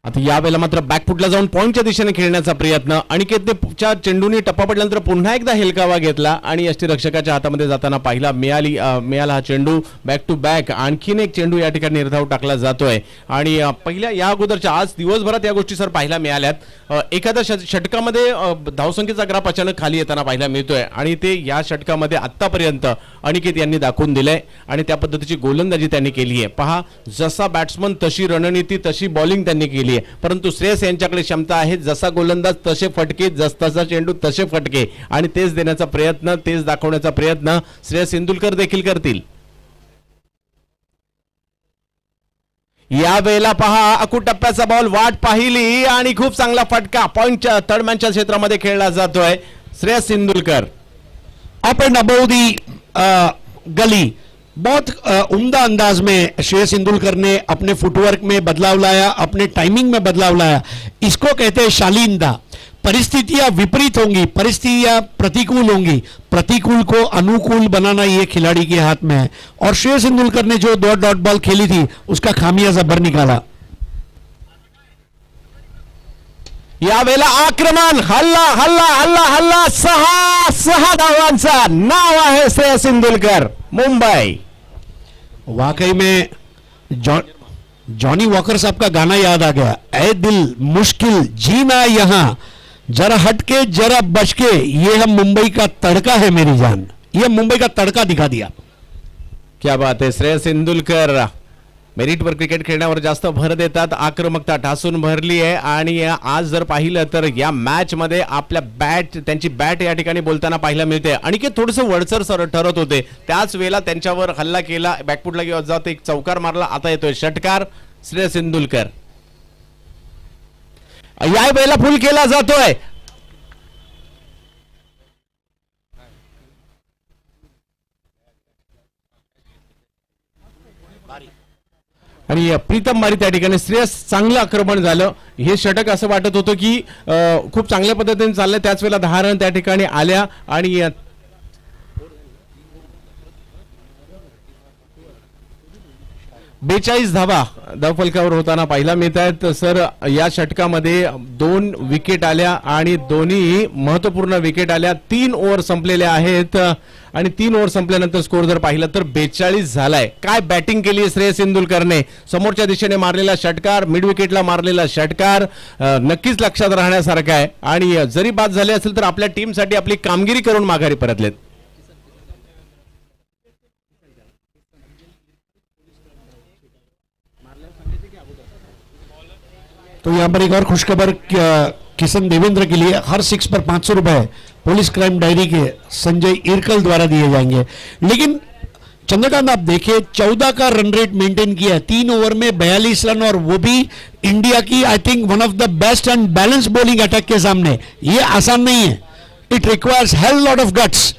आता यावेळेला मात्र बॅकफुटला जाऊन पॉइंटच्या दिशेने खेळण्याचा प्रयत्न। अनिकेतच्या चेंडूने टप्पा पडल्यानंतर पुन्हा एकदा हेलकावा घेतला, आणि यष्टीरक्षकाच्या हातामध्ये जाताना पाहिला मिळाला हा चेंडू बॅक टू बॅक। आणखीन एक चेंडू या ठिकाणी निर्धाव टाकला जातोय, आणि पहिल्या या अगोदरच्या आज दिवसभरात या गोष्टी सर पाहायला मिळाल्यात। एखाद्या षटकामध्ये धावसंख्येचा ग्राफ अचानक खाली येताना पाहायला मिळतोय, आणि ते या षटकामध्ये आतापर्यंत अनिकेत यांनी दाखवून दिलंय, आणि त्या पद्धतीची गोलंदाजी त्यांनी केली आहे। पहा, जसा बॅट्समन तशी रणनीती, तशी बॉलिंग त्यांनी केली, परंतु श्रेयस यांच्याकडे क्षमता आहे, जसा गोलंदाज तसे फटके, जसा चेंडू तसे फटके, आणि तेच देण्याचा प्रयत्न, तेच दाखवण्याचा प्रयत्न श्रेयस इंदुलकर देखील करतील। या वेळेला पहा, अकूट टप्प्याचा बॉल वाट पाहिली, आणि खूप चांगला फटका पॉइंटच्या थर्डमॅनच्या क्षेत्रामध्ये खेळला जातोय। Shreyas Indulkar up and above दी गली, बहुत उम्दा अंदाज में श्रेयस इंदुलकर ने अपने फुटवर्क में बदलाव लाया, अपने टाइमिंग में बदलाव लाया। इसको कहते हैं शालीनता। परिस्थितियां विपरीत होंगी, परिस्थितियां प्रतिकूल होंगी, प्रतिकूल को अनुकूल बनाना ये खिलाड़ी के हाथ में है, और श्रेयस इंदुलकर ने जो डॉट बॉल खेली थी उसका खामियाजा भर निकाला। यावेळेला आक्रमण, हल्ला हल्ला हल्ला हल्ला, 6 धावांचा नाव आहे श्रेयस इंदुलकर, मुंबई. वाकई में जॉनी वॉकर साहब का गाना याद आ गया, ऐ दिल मुश्किल जीना यहाँ, जरा हटके जरा बचके, ये हम मुंबई का तड़का है मेरी जान. ये मुंबई का तड़का दिखा दिया. क्या बात आहे. श्रेयस इंदुलकर मेरिटवर क्रिकेट खेळण्यावर जास्त भर देतात, आक्रमकता ठासून भरली आहे आणि आज जर पाहिलं तर या मॅच मध्ये आपल्या त्यांची बॅट या ठिकाणी बोलताना पाहायला मिळते. आणि की थोडंसं वळसर ठरत होते, त्याच वेळेला त्यांच्यावर हल्ला केला, बॅकफुटला किंवा जात एक चौकार मारला, आता येतोय षटकार. श्रेयस इंदुलकर या वेळेला फुल केला जातोय. आणि प्रीतम मारी त्या ठिकाणी. श्रेयस चांगलं आक्रमण झालं. हे षटक असं वाटत होतं की खूप चांगल्या पद्धतीने चाललंय, त्याच वेळेला 10 रन त्या ठिकाणी आल्या आणि 42 धावा धावफलकावर होताना पाहायला मिळत आहेत. सर, या षटकामध्ये 2 विकेट आल्या आणि दोन्ही महत्वपूर्ण विकेट आल्या. 3 ओव्हर संपलेल्या आहेत आणि 3 ओव्हर संपल्यानंतर स्कोर जर पाहिलं तर 42 झालाय. काय बॅटिंग केली श्रेयस इंदुलकरने. समोरच्या दिशेने मारलेला षटकार, मिड विकेटला मारलेला षटकार नक्कीच लक्षात राहण्यासारखा आहे. आणि जरी बाद झाले असेल तर आपल्या टीमसाठी आपली कामगिरी करून माघारी परतलेत. तो यहाँ पर एक और खुशखबर किशन देवेंद्र के लिए, हर 6 पर 500 रुपए पुलिस क्राइम डायरी के संजय इरकल द्वारा दिए जाएंगे. लेकिन चंद्रकांत आप देखिए 14 का रन रेट मेंटेन किया है, 3 ओवर में 42 रन, और वो भी इंडिया की I think one of the best and balance bowling attack के सामने. ये आसान नहीं है. It requires hell lot of guts.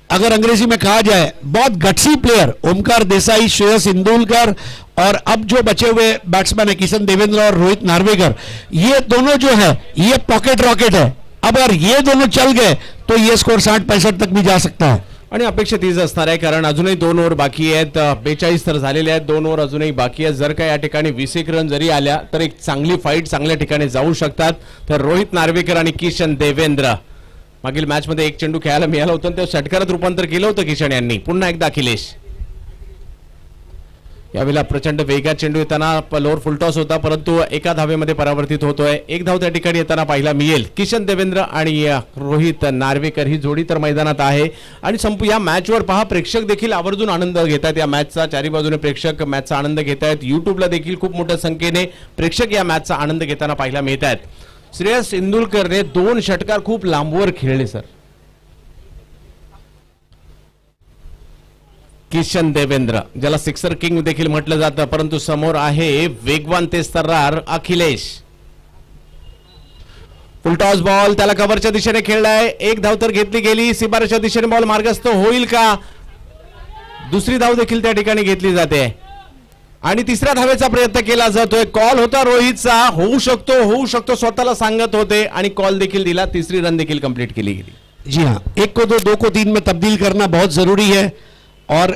अगर अंग्रेजी में कहा जाए, बहुत गट्सी प्लेयर ओमकार देसाई, श्रेयस इंदुलकर, और अब जो बचे हुए बैट्समैन है किशन देवेंद्र और रोहित नार्वेकर, ये दोनों जो है ये पॉकेट रॉकेट है. अब अगर ये दोनों चल गए तो ये स्कोर 60-65 तक भी जा सकता है. आणि अपेक्षा तीच असणार आहे, कारण अजूनही 2 ओव्हर बाकी आहेत. 42 तर झालेले आहेत, 2 ओव्हर अजूनही बाकी आहेत. जर का या ठिकाणी 20 रन जरी आल्या तर एक चांगली फाईट चांगल्या ठिकाणी जाऊ शकतात. तर रोहित नार्वेकर आणि किशन देवेंद्र, मागील मॅच मध्ये एक चेंडू खेळायला मिळाला होता, ते षटकारात रूपांतर केलं होतं किशन यांनी. पुन्हा एकदा अखिलेश. यावेळेला प्रचंड वेगात चेंडू येताना लोअर फुलटॉस होता, परंतु एका धावेमध्ये परावर्तित होतोय. एक धाव त्या ठिकाणी येताना पाहायला मिळेल. किशन देवेंद्र आणि रोहित नार्वेकर ही जोडी तर मैदानात आहे. आणि या मॅचवर पहा, प्रेक्षक देखील आवर्जून आनंद घेत आहेत या मॅचचा. चारी बाजूने प्रेक्षक मॅचचा आनंद घेत आहेत. युट्यूबला देखील खूप मोठ्या संख्येने प्रेक्षक या मॅचचा आनंद घेताना पाहायला मिळत आहेत. श्रेयस इंदुलकरने 2 षटकार खूप लांबवर खेळले सर. किशन देवेंद्र, ज्याला सिक्सर किंग देखील म्हटलं जातं, परंतु समोर आहे वेगवान तेज तर्रार अखिलेश. फुलटॉस बॉल त्याला कव्हरच्या दिशेने खेळलाय. एक धाव तर घेतली गेली. शिबारच्या दिशेने बॉल मार्गस्थ होईल का. दुसरी धाव देखील त्या ठिकाणी घेतली जाते आणि तिसऱ्या धावेचा प्रयत्न केला जातोय. कॉल होता रोहितचा, होऊ शकतो स्वतःला सांगत होते आणि कॉल देखील दिला. तिसरी रन देखील कंप्लीट केली गेली. जी हाँ, 1 को 2, 2 को 3 में तब्दील करना बहुत जरूरी है. और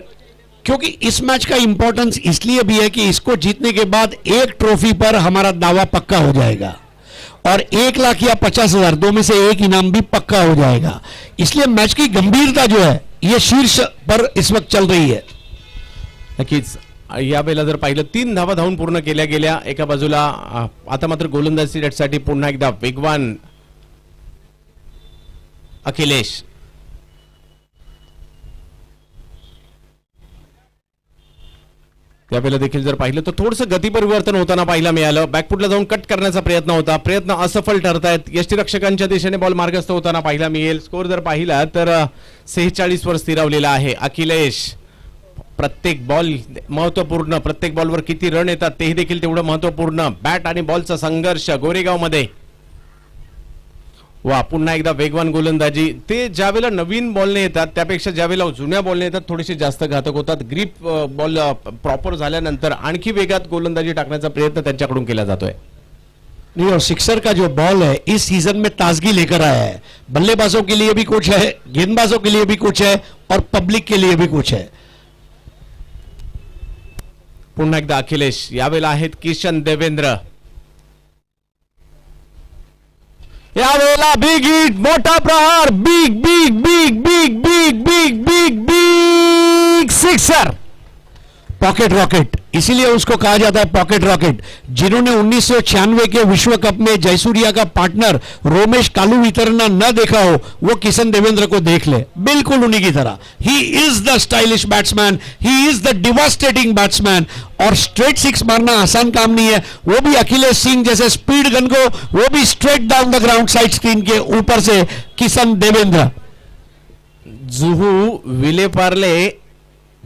क्योंकि इस मैच का इंपॉर्टेंस इसलिए भी है कि इसको जीतने के बाद एक ट्रॉफी पर हमारा दावा पक्का हो जाएगा और 1 लाख या 50,000 दो में से एक इनाम भी पक्का हो जाएगा. इसलिए मैच की गंभीरता जो है ये शीर्ष पर इस वक्त चल रही है. नक्कीच यावेळेला जर पाहिलं 3 धावा धावून पूर्ण केल्या गेल्या एका बाजूला. आता मात्र गोलंदाजी साठी पुन्हा एकदा वेगवान अखिलेश. यावेळेला देखील जर पाहिलं तर थोडंसं गती परिवर्तन होताना पाहायला मिळालं. बॅकफुटला जाऊन कट करण्याचा प्रयत्न होता, प्रयत्न असफल ठरतायत. यष्टीरक्षकांच्या दिशेने बॉल मार्गस्थ होताना पाहायला मिळेल. स्कोर जर पाहिला तर 46 वर स्थिरावलेला आहे अखिलेश. प्रत्येक बॉल महत्वपूर्ण, प्रत्येक बॉलवर किती रन येतात तेही देखील तेवढं महत्वपूर्ण. बॅट आणि बॉलचा संघर्ष गोरेगाव मध्ये. वा, पुन्हा एकदा वेगवान गोलंदाजी. ते ज्यावेळेला नवीन बॉलने येतात त्यापेक्षा ज्यावेळेला जुन्या बॉलने येतात थोडेसे जास्त घातक होतात. ग्रिप बॉल प्रॉपर झाल्यानंतर आणखी वेगात गोलंदाजी टाकण्याचा प्रयत्न त्यांच्याकडून केला जातोय. नहीं, और सिक्सर का जो बॉल है इस सीजन में ताजगी लेकर आया है. बल्लेबाजों के लिए भी कुछ है, गेंदबाजों के लिए भी कुछ है और पब्लिक के लिए भी कुछ है. पुन्हा एकदा अखिलेश. यावेळेला आहेत किशन देवेंद्र. यावेळेला बिग हिट, मोठा प्रहार, big big big big big big big big sixer, pocket rocket, इसीलिए उसको कहा जाता है पॉकेट रॉकेट। जिन्होंने 1996 के विश्व कप में जयसूर्या का पार्टनर रोमेश कालुवितरना न देखा हो, वो किशन देवेंद्र को देख ले, बिल्कुल उन्हीं की तरह। He is the stylish batsman, he is the devastating batsman, और स्ट्रेट सिक्स मारना आसान काम नहीं है, वो भी अखिलेश सिंह जैसे स्पीड गन को, वो भी straight down the ground side screen के ऊपर से किशन देवेंद्र। जुहू विलेपार्ले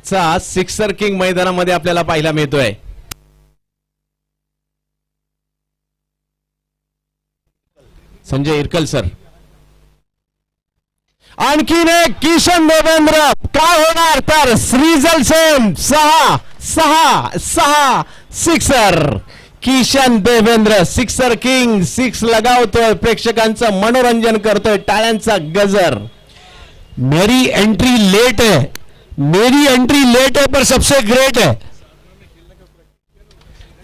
चा सिक्सर किंग मैदानामध्ये आपल्याला पाहायला मिळतोय। संजय इरकल सर, आणखीन एक किशन देवेंद्र, काय होणार तर result same, 6 sixer. Kishan Devendra sixer king, six लगावतोय, प्रेक्षकांचं मनोरंजन करतोय, टाळ्यांचा गजर। मेरी एंट्री लेट है पर सबसे ग्रेट है।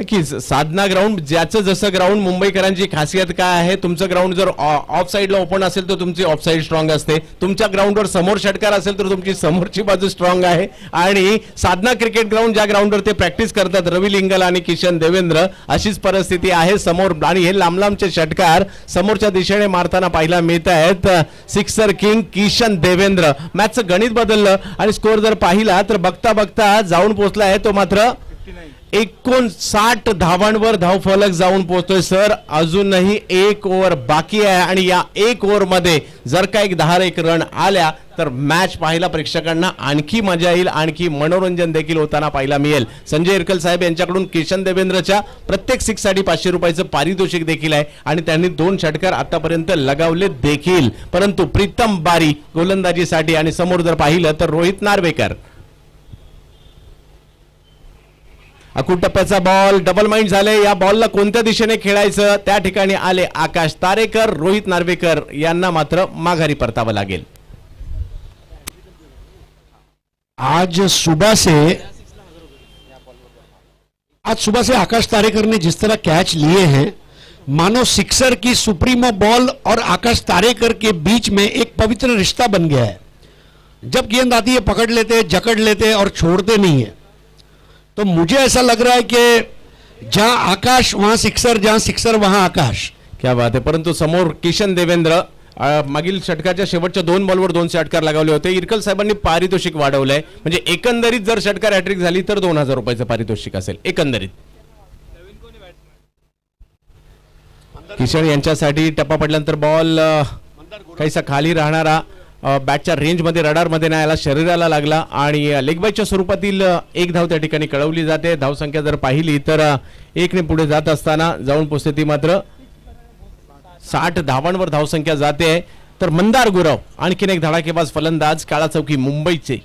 की साधना ग्राउंड, ज्याचं जसं ग्राउंड, मुंबईकरांची खासियत काय आहे, तुमचं ग्राउंड जर ऑफ साईडला ओपन असेल तर तुमची ऑफ साईड स्ट्रॉंग असते, तुमच्या ग्राउंडवर समोर षटकार असेल तर तुमची समोरची बाजू स्ट्रॉंग आहे। आणि साधना क्रिकेट ग्राउंड ज्या ग्राउंडवर ते प्रॅक्टिस करतात रवी लिंगल आणि किशन देवेंद्र, अशीच परिस्थिती आहे समोर, आणि हे लांब लांबचे षटकार समोरच्या दिशेने मारताना पाहायला मिळत आहेत। सिक्सर किंग किशन देवेंद्र, मॅचचं गणित बदललं आणि स्कोअर जर पाहिला तर बघता बघता जाऊन पोहोचलाय तो मात्र 59 धावांवर धावफलक जाऊन पोहोचतोय सर। अजूनही एक ओव्हर बाकी आहे आणि या एक ओव्हर मध्ये जर का एक 10 रन आल्या तर मॅच पाहायला प्रेक्षकांना आणखी मजा येईल, आणखी मनोरंजन देखील होताना पाहायला मिळेल। संजय इरकल साहेब यांच्याकडून किशन देवेंद्रच्या प्रत्येक सिक्स साठी 500 रुपयाचं पारितोषिक देखील आहे आणि त्यांनी 2 षटकार आतापर्यंत लगावले देखील। परंतु प्रीतम बारी गोलंदाजीसाठी आणि समोर जर पाहिलं तर रोहित नार्वेकर, अकुट टप्प्याचा बॉल, डबल माइंड झाले, या बॉलला कोणत्या दिशेने खेळायचं त्या ठिकाणी आले आकाश तारेकर, रोहित नार्वेकर यांना मात्र माघारी परतावं लागेल। आज सुबह से आकाश तारेकर ने जिस तरह कैच लिए हैं, मानो सिक्सर की सुप्रीमो बॉल और आकाश तारेकर के बीच में एक पवित्र रिश्ता बन गया है। जब गेंद आती है पकड़ लेते, जकड़ लेते और छोड़ते नहीं है। तो मुझे ऐसा लग रहा है कि जहां आकाश वहां सिक्सर, जहां सिक्सर वहां आकाश। क्या बात आहे। परंतु समोर किशन देवेंद्र मागील षटकाच्या शेवटच्या 2 बॉलवर 2 षटकार लगावले होते। इरकल साहेबांनी पारितोषिक वाढवलंय, म्हणजे एकंदरीत जर षटकार हॅट्रिक झाली तर 2000 रुपयाचं पारितोषिक असेल एकंदरीत। किशन यांच्यासाठी टप्पा पडल्यानंतर बॉल काहीसा खाली राहणारा, बॅटच्या रेंज मध्ये, रडार मध्ये नाही आला, शरीराला लागला आणि लेग बायच्या स्वरूपातील 1 धाव त्या ठिकाणी कळवली जाते। धावसंख्या जर पाहिली तर 1 ने पुढे जात असताना जाऊन पोहोचते ती मात्र 60 धावांवर धावसंख्या जाते। तर मंदार गुरव आणखीन एक धडाकेबाज फलंदाज, काळा चौकी मुंबईचे,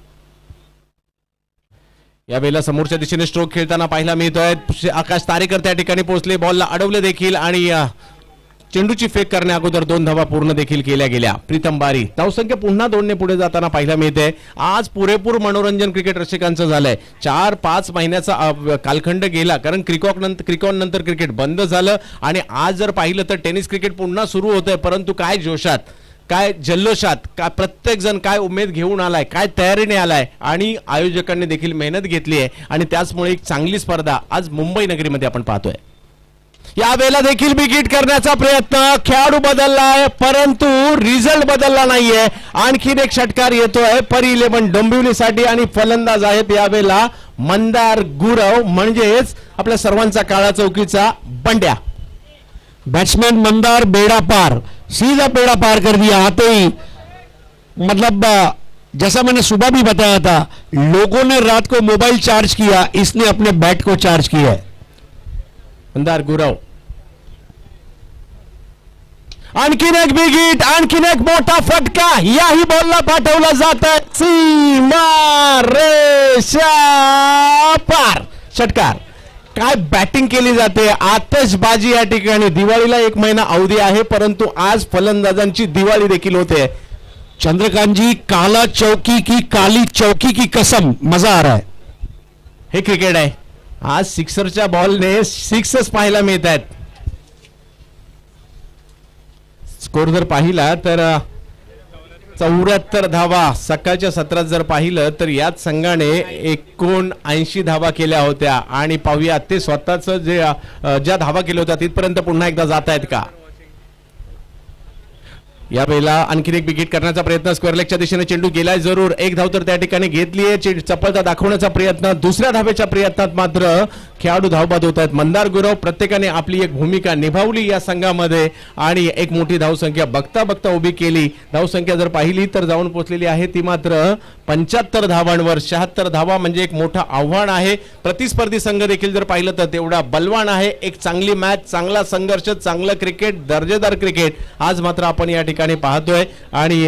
यावेळेला समोरच्या दिशेने स्ट्रोक खेळताना पाहायला मिळतोय। आकाश तारेकर त्या ठिकाणी पोहोचले, बॉलला अडवले देखील आणि चेंडूची फेक करण्या अगोदर 2 धावा पूर्ण देखील केल्या गेल्या। प्रीतम बारी, धावसंख्या पुन्हा 2 ने पुढे जाताना पाहायला मिळते। आज पुरेपूर मनोरंजन क्रिकेट रसिकांचं झालंय। 4-5 महिन्याचा कालखंड गेला, कारण क्रिकॉन नंतर क्रिकेट बंद झालं आणि आज जर पाहिलं तर टेनिस क्रिकेट पुन्हा सुरू होतंय। परंतु काय जोशात, काय जल्लोषात, काय प्रत्येक जण काय उमेद घेऊन आलाय, काय तयारीने आलाय आणि आयोजकांनी देखील मेहनत घेतली आहे आणि त्याचमुळे एक चांगली स्पर्धा आज मुंबई नगरीमध्ये आपण पाहतोय। यावेळेला देखील बिगिट करण्याचा प्रयत्न, खेळाडू बदललाय परंतु रिझल्ट बदलला नाहीये। आणखीन एक षटकार येतोय परी 11 डोंबिवलीसाठी आणि फलंदाज आहेत यावेळेला मंदार गुरव, म्हणजेच आपल्या सर्वांचा काळा चौकीचा बंड्या। बैट्समैन मंदार बेड़ा पार, सीधा बेड़ा पार कर दिया आते ही। मतलब जैसा मैंने सुबह भी बताया था, लोगों ने रात को मोबाइल चार्ज किया, इसने अपने बैट को चार्ज किया है। मंदार गुरव, आणखीन एक बिग हिट, आणखीन एक मोठा फटका, याही बॉलला पाठवला जात आहे सीमा रेषा पार। षटकार, काय बॅटिंग केली जाते, आतषबाजी या ठिकाणी। दिवाळीला 1 महिना अवधी आहे, परंतु आज फलंदाजांची दिवाळी देखील होते। चंद्रकांत जी, काला चौकी की काली चौकी की कसम, मजा आ रहा है। हे क्रिकेट आहे। आज सिक्सरच्या बॉलने 6 पाहायला मिळत आहेत। स्कोर जर पाहिला तर 74 धावा सकाळच्या सत्रात जर पाहिलं तर याच संघाने 79 धावा केल्या होत्या आणि पाहूया ते स्वतःच जे ज्या धावा केल्या होत्या तिथपर्यंत पुन्हा एकदा जात आहेत का. या वेळेला आणखीन एक विकेट करण्याचा प्रयत्न, स्क्वेअर लेगच्या दिशेने चेंडू गेलाय जरूर, एक धाव तर त्या ठिकाणी घेतली आहे, चपळता दाखवण्याचा प्रयत्न, दुसऱ्या धावेच्या प्रयत्नात मात्र खेळाडू धावबाद होत आहेत. मंदार गुरव प्रत्येकाने आपली एक भूमिका निभावली या संघामध्ये आणि एक मोठी धावसंख्या बघता बघता उभी केली. धावसंख्या जर पाहिली तर जाऊन पोहोचलेली आहे ती मात्र 75 धावांवर. 76 धावा म्हणजे एक मोठं आव्हान आहे. प्रतिस्पर्धी संघ देखील जर पाहिलं तर तेवढा बलवान आहे. एक चांगली मॅच, चांगला संघर्ष, चांगलं क्रिकेट, दर्जेदार क्रिकेट आज मात्र आपण या ठिकाणी पाहतोय. आणि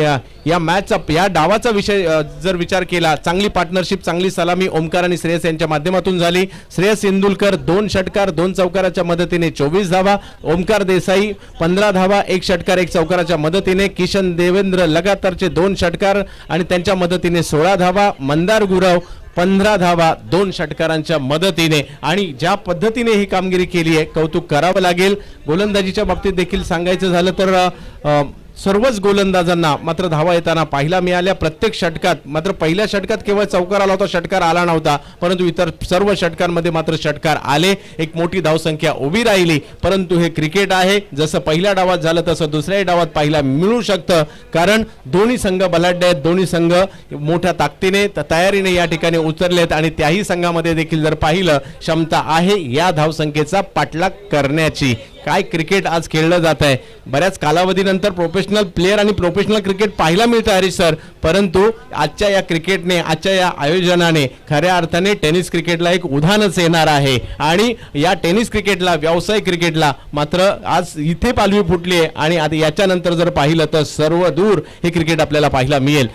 या मॅचचा, या डावाचा विषय जर विचार केला, चांगली पार्टनरशिप, चांगली सलामी ओमकार आणि श्रेयस यांच्या माध्यमातून झाली. श्रेयस इंदुलकर 2 षटकार 2 चौकाराच्या मदतीने 24 धावा, ओमकार देसाई 15 धावा 1 षटकार 1 चौकाराच्या मदतीने, किशन देवेंद्र लगातारचे 2 षटकार आणि त्यांच्या मदतीने 16 धावा, मंदार गुरव 15 धावा 2 षटकारांच्या मदतीने. आणि ज्या पद्धतीने ही कामगिरी केली आहे कौतुक करावं लागेल. गोलंदाजीच्या बाबतीत देखील सांगायचं झालं तर सर्वच गोलंदाजांना मात्र धावा येताना पाहायला मिळाल्या. प्रत्येक षटकात मात्र पहिल्या षटकात केवळ चौकार आला होता, षटकार आला नव्हता, परंतु इतर सर्व षटकांमध्ये मात्र षटकार आले. एक मोठी धावसंख्या उभी राहिली. परंतु हे क्रिकेट आहे, जसं पहिल्या डावात झालं तसं दुसऱ्याही डावात पाहायला मिळू शकतं, कारण दोन्ही संघ बलाढ्य आहेत, दोन्ही संघ मोठ्या ताकदीने तयारीने या ठिकाणी उतरलेत आणि त्याही संघामध्ये देखील जर पाहिलं क्षमता आहे या धावसंख्येचा पाठलाग करण्याची. काय क्रिकेट आज खेळलं जात आहे. बऱ्याच कालावधीनंतर प्रोफेशनल प्लेयर आणि प्रोफेशनल क्रिकेट पाहायला मिळतं हरीश सर, परंतु आजच्या या क्रिकेटने, आजच्या या आयोजनाने खऱ्या अर्थाने टेनिस क्रिकेटला एक उधाणच येणार आहे. आणि या टेनिस क्रिकेटला, व्यावसायिक क्रिकेटला मात्र आज इथे पालवी फुटली आहे आणि आता याच्यानंतर जर पाहिलं तर सर्व दूर हे क्रिकेट आपल्याला पाहायला मिळेल.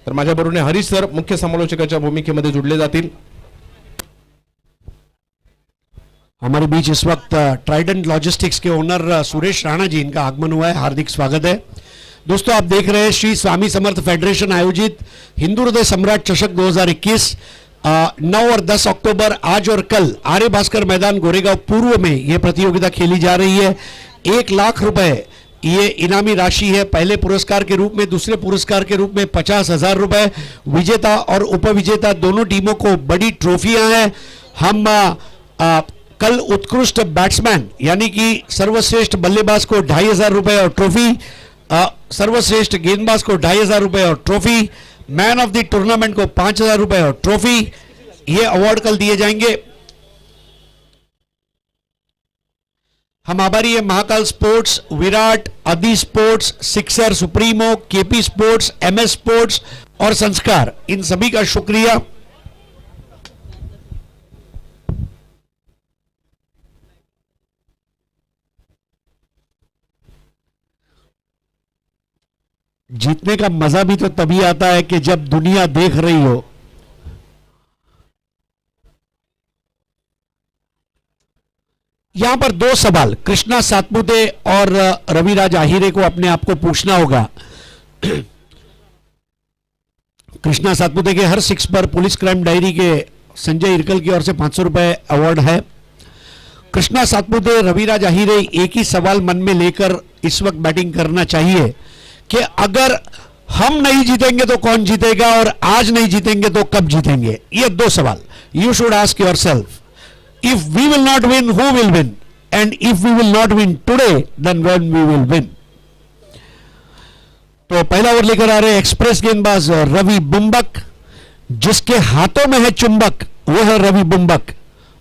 तर माझ्याबरोबर हरीश सर मुख्य समालोचकाच्या भूमिकेमध्ये जुडले जातील. हमारे बीच इस वक्त ट्राइडेंट लॉजिस्टिक्स के ओनर सुरेश राणा जी, इनका आगमन हुआ है, हार्दिक स्वागत है. दोस्तों आप देख रहे हैं श्री स्वामी समर्थ फेडरेशन आयोजित हिंदू हृदय सम्राट चषक 2021 9 और 10 अक्टूबर आज और कल आर्य भास्कर मैदान गोरेगांव पूर्व में यह प्रतियोगिता खेली जा रही है. 1 लाख रुपए ये इनामी राशि है. पहले पुरस्कार के रूप में, दूसरे पुरस्कार के रूप में 50,000 रुपए. विजेता और उपविजेता दोनों टीमों को बड़ी ट्रॉफियां हैं. हम कल उत्कृष्ट बैट्समैन यानी कि सर्वश्रेष्ठ बल्लेबाज को 2,500 रुपए और ट्रॉफी, सर्वश्रेष्ठ गेंदबाज को 2,500 रुपए और trophy, man of the tournament को 5,000 रुपए और ट्रॉफी, ये अवार्ड कल दिए जाएंगे. हम आभारी है महाकाल स्पोर्ट्स, विराट, अदी sports, sixer, supremo, KP sports, MS sports और संस्कार, इन सभी का शुक्रिया. जीतने का मजा भी तो तभी आता है कि जब दुनिया देख रही हो. यहां पर 2 सवाल कृष्णा सातपुते और रविराज आहिरे को अपने आप को पूछना होगा. कृष्णा सातपुते के हर 6 पर पुलिस क्राइम डायरी के संजय इरकल की ओर से 500 रुपए अवार्ड है. कृष्णा सातपुते, रविराज आहिरे, एक ही सवाल मन में लेकर इस वक्त बैटिंग करना चाहिए कि अगर हम नहीं जीतेंगे तो कौन जीतेगा और आज नहीं जीतेंगे तो कब जीतेंगे. ये 2 सवाल you should ask yourself. If we will not win, who will win? And if we will not win today, then when we will win. तो पहला ओवर लेकर आ रहे एक्सप्रेस गेंदबाज रवि बुम्बक, जिसके हाथों में है चुंबक, वो है रवि बुम्बक,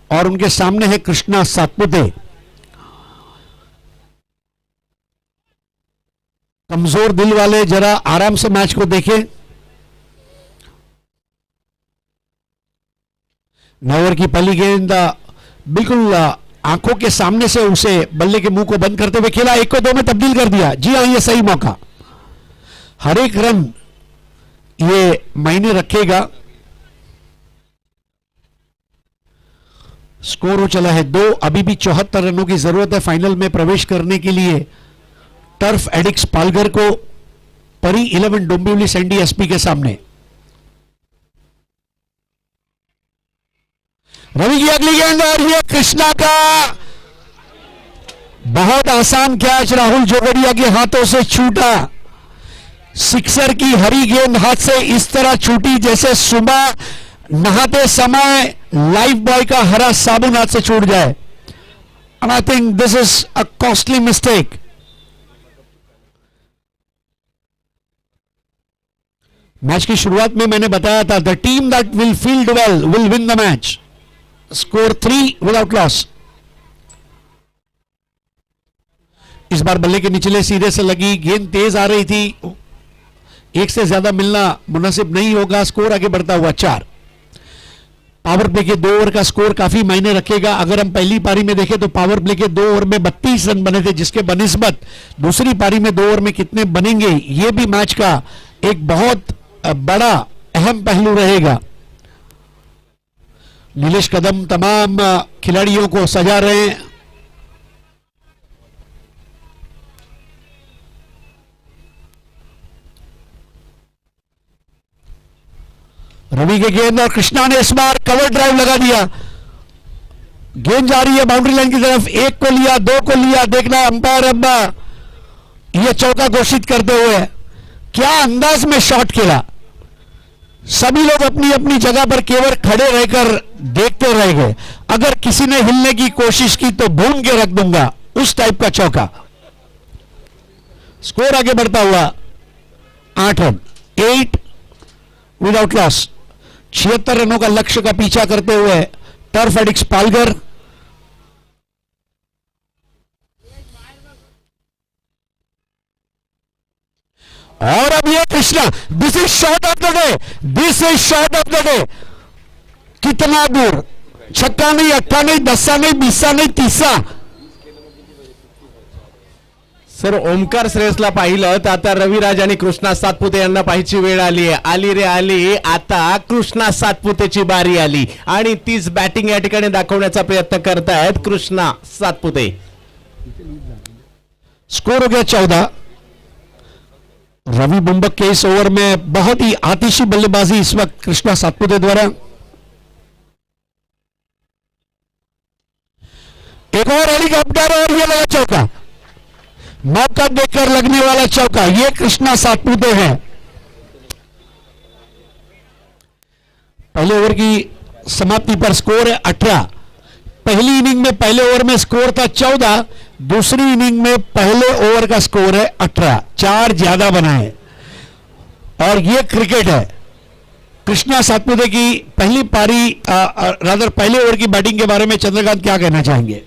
और उनके सामने है कृष्णा सातपुते. कमजोर दिल वाले जरा आराम से मैच को देखें. 9 ओवर की पहली गेंद बिल्कुल आंखों के सामने से उसे बल्ले के मुंह को बंद करते हुए खेला, 1 को 2 में तब्दील कर दिया. जी हां, ये सही मौका. हर एक रन ये मायने रखेगा. स्कोर हो चला है 2. अभी भी 74 रनों की जरूरत है फाइनल में प्रवेश करने के लिए. टर्फ एडिक्स पालघर को परी 11 डोंबिवली सैंडी एसपी के सामने. रवि की अगली गेंद और ये कृष्णा का बहुत आसान कैच राहुल जोगड़िया के हाथों से छूटा। सिक्सर की हरी गेंद हाथ से इस तरह छूटी जैसे सुबह नहाते समय लाइफ बॉय का हरा साबुन हाथ से छूट जाए। And I think this is a costly mistake. Match की शुरुआत में मैंने बताया था the team that will field well will win the match. Score 3 without loss. इस बार बल्ले के निचले सीधे से लगी गेंद, तेज आ रही थी, एक से ज्यादा मिलना मुनासिब नहीं होगा। स्कोर आगे बढ़ता हुआ 4। पावर प्ले के 2 ओवर का स्कोर काफी मायने रखेगा। अगर हम पहली पारी में देखें तो पावर प्ले के 2 ओवर में 32 रन बने थे, जिसके बनिस्बत दूसरी पारी में 2 ओवर में कितने बनेंगे यह भी मैच का एक बहुत बड़ा अहम पहलू रहेगा। नीलेश कदम तमाम खिलाड़ियों को सजा रहे हैं। रवि के गेंद और कृष्णा ने इस बार कवर ड्राइव लगा दिया। गेंद जा रही है बाउंड्री लाइन की तरफ। 1 को लिया, 2 को लिया, देखना अंपायर अब्बा यह चौका घोषित करते हुए क्या अंदाज में शॉट खेला। सभी लोग अपनी अपनी जगह पर केवल खड़े रहकर देखते रह गए। अगर किसी ने हिलने की कोशिश की तो भून के रख दूंगा, उस टाइप का चौका। स्कोर आगे बढ़ता हुआ 8 रन, 8 विदाउट लॉस। 76 रनों का लक्ष्य का पीछा करते हुए टर्फ एडिक्स पालघर। और अब ये Krishna, this is shot of the day, this is shot of the day. कितना दूर, छक्का नहीं, अट्ठा नहीं, 10 नहीं, 20 नहीं, 30। सर ओमकार श्रेयसला पाहिलं तर आता रविराज आणि कृष्णा सातपुते यांना पाहायची वेळ आली आहे. आली रे आली, आता कृष्णा सातपुतेची बारी आली आणि तीच बॅटिंग या ठिकाणी दाखवण्याचा प्रयत्न करतायत कृष्णा सातपुते. स्कोर हो गया 14। रवि बुम्बक के इस ओवर में बहुत ही आतिशी बल्लेबाजी इस वक्त कृष्णा सातपुते द्वारा। एक और हेलीकॉप्टर और ये लगा चौका। मौका देखकर लगने वाला चौका, ये कृष्णा सातपुते हैं। पहले ओवर की समाप्ति पर स्कोर है 18। पहली इनिंग में पहले ओवर में स्कोर था 14, दूसरी इनिंग में पहले ओवर का स्कोर है 18, 4 ज्यादा बना है। और ये क्रिकेट है। कृष्णा सातपुते की पहली पारी रादर पहले ओवर की बैटिंग के बारे में चंद्रकांत क्या कहना चाहेंगे?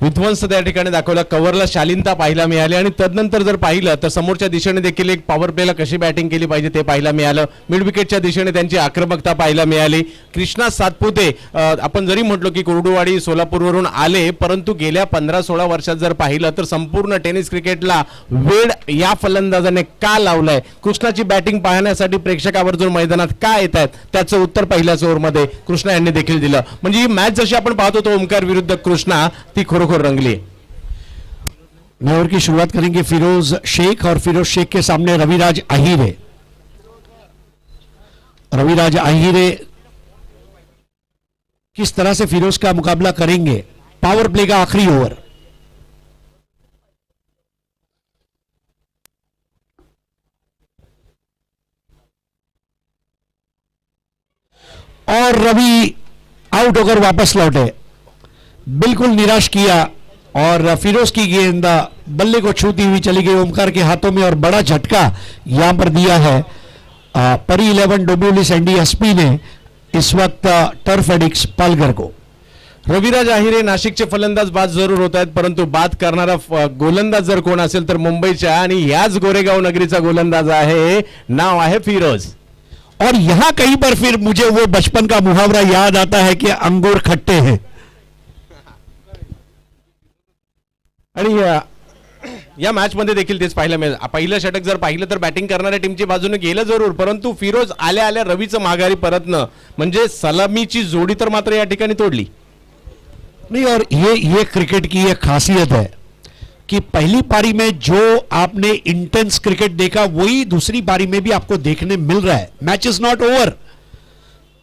विध्वंस त्या ठिकाणी दाखवला. कव्हरला शालीनता पाहायला मिळाली आणि तदनंतर जर पाहिलं तर समोरच्या दिशेने देखील एक पॉवर प्लेला कशी बॅटिंग केली पाहिजे ते पाहायला मिळालं. मिड विकेटच्या दिशेने त्यांची आक्रमकता पाहायला मिळाली. कृष्णा सातपुते आपण जरी म्हटलो की कुर्डुवाडी सोलापूरवरून आले, परंतु गेल्या 15-16 वर्षात जर पाहिलं तर संपूर्ण टेनिस क्रिकेटला वेळ या फलंदाजाने का लावलाय, कृष्णाची बॅटिंग पाहण्यासाठी प्रेक्षकावर जो मैदानात का येत आहेत त्याचं उत्तर पहिल्याच ओव्हरमध्ये कृष्णा यांनी देखील दिलं. म्हणजे ही मॅच जशी आपण पाहत होतो ओमकार विरुद्ध कृष्णा, ती खरोखर रंगली. ओवर की शुरुआत करेंगे फिरोज शेख और फिरोज शेख के सामने रविराज आहिरे। रविराज आहिरे किस तरह से फिरोज का मुकाबला करेंगे? पावर प्ले का आखिरी ओवर। और रवि आउट होकर वापस लौटे, बिल्कुल निराश किया और फिरोज की गेंद बल्ले को छूती हुई चली गई ओमकार के हाथों में और बड़ा झटका यहां पर दिया है परी 11 डब्ल्यूली सैंडी एसपी ने इस वक्त टर्फ एडिक्स पालघर को. रविराज आहिरे नाशिकचे फलंदाज बाद जरूर होत आहेत, परंतु बाद करणारा गोलंदाज जर कोण असेल तर मुंबईच्या आणि याच गोरेगाव नगरीचा गोलंदाज आहे, नाव आहे फिरोज. और यहां कहीं पर फिर मुझे वो बचपन का मुहावरा याद आता है कि अंगूर खट्टे हैं. आणि या मॅच मध्ये देखील तेच पाहायला मिळेल. पहिलं षटक जर पाहिलं तर बॅटिंग करणाऱ्या टीमच्या बाजूने गेलं जरूर, परंतु फिरोज आल्या आल्या रवीचं माघारी परतणं म्हणजे सलामीची जोडी तर मात्र या ठिकाणी तोडली. नहीं, और ये क्रिकेट की ये खासियत है कि पहली पारी में जो आपने इंटेंस क्रिकेट देखा वही दूसरी पारी में भी आपको देखने मिल रहा है. Match is not over.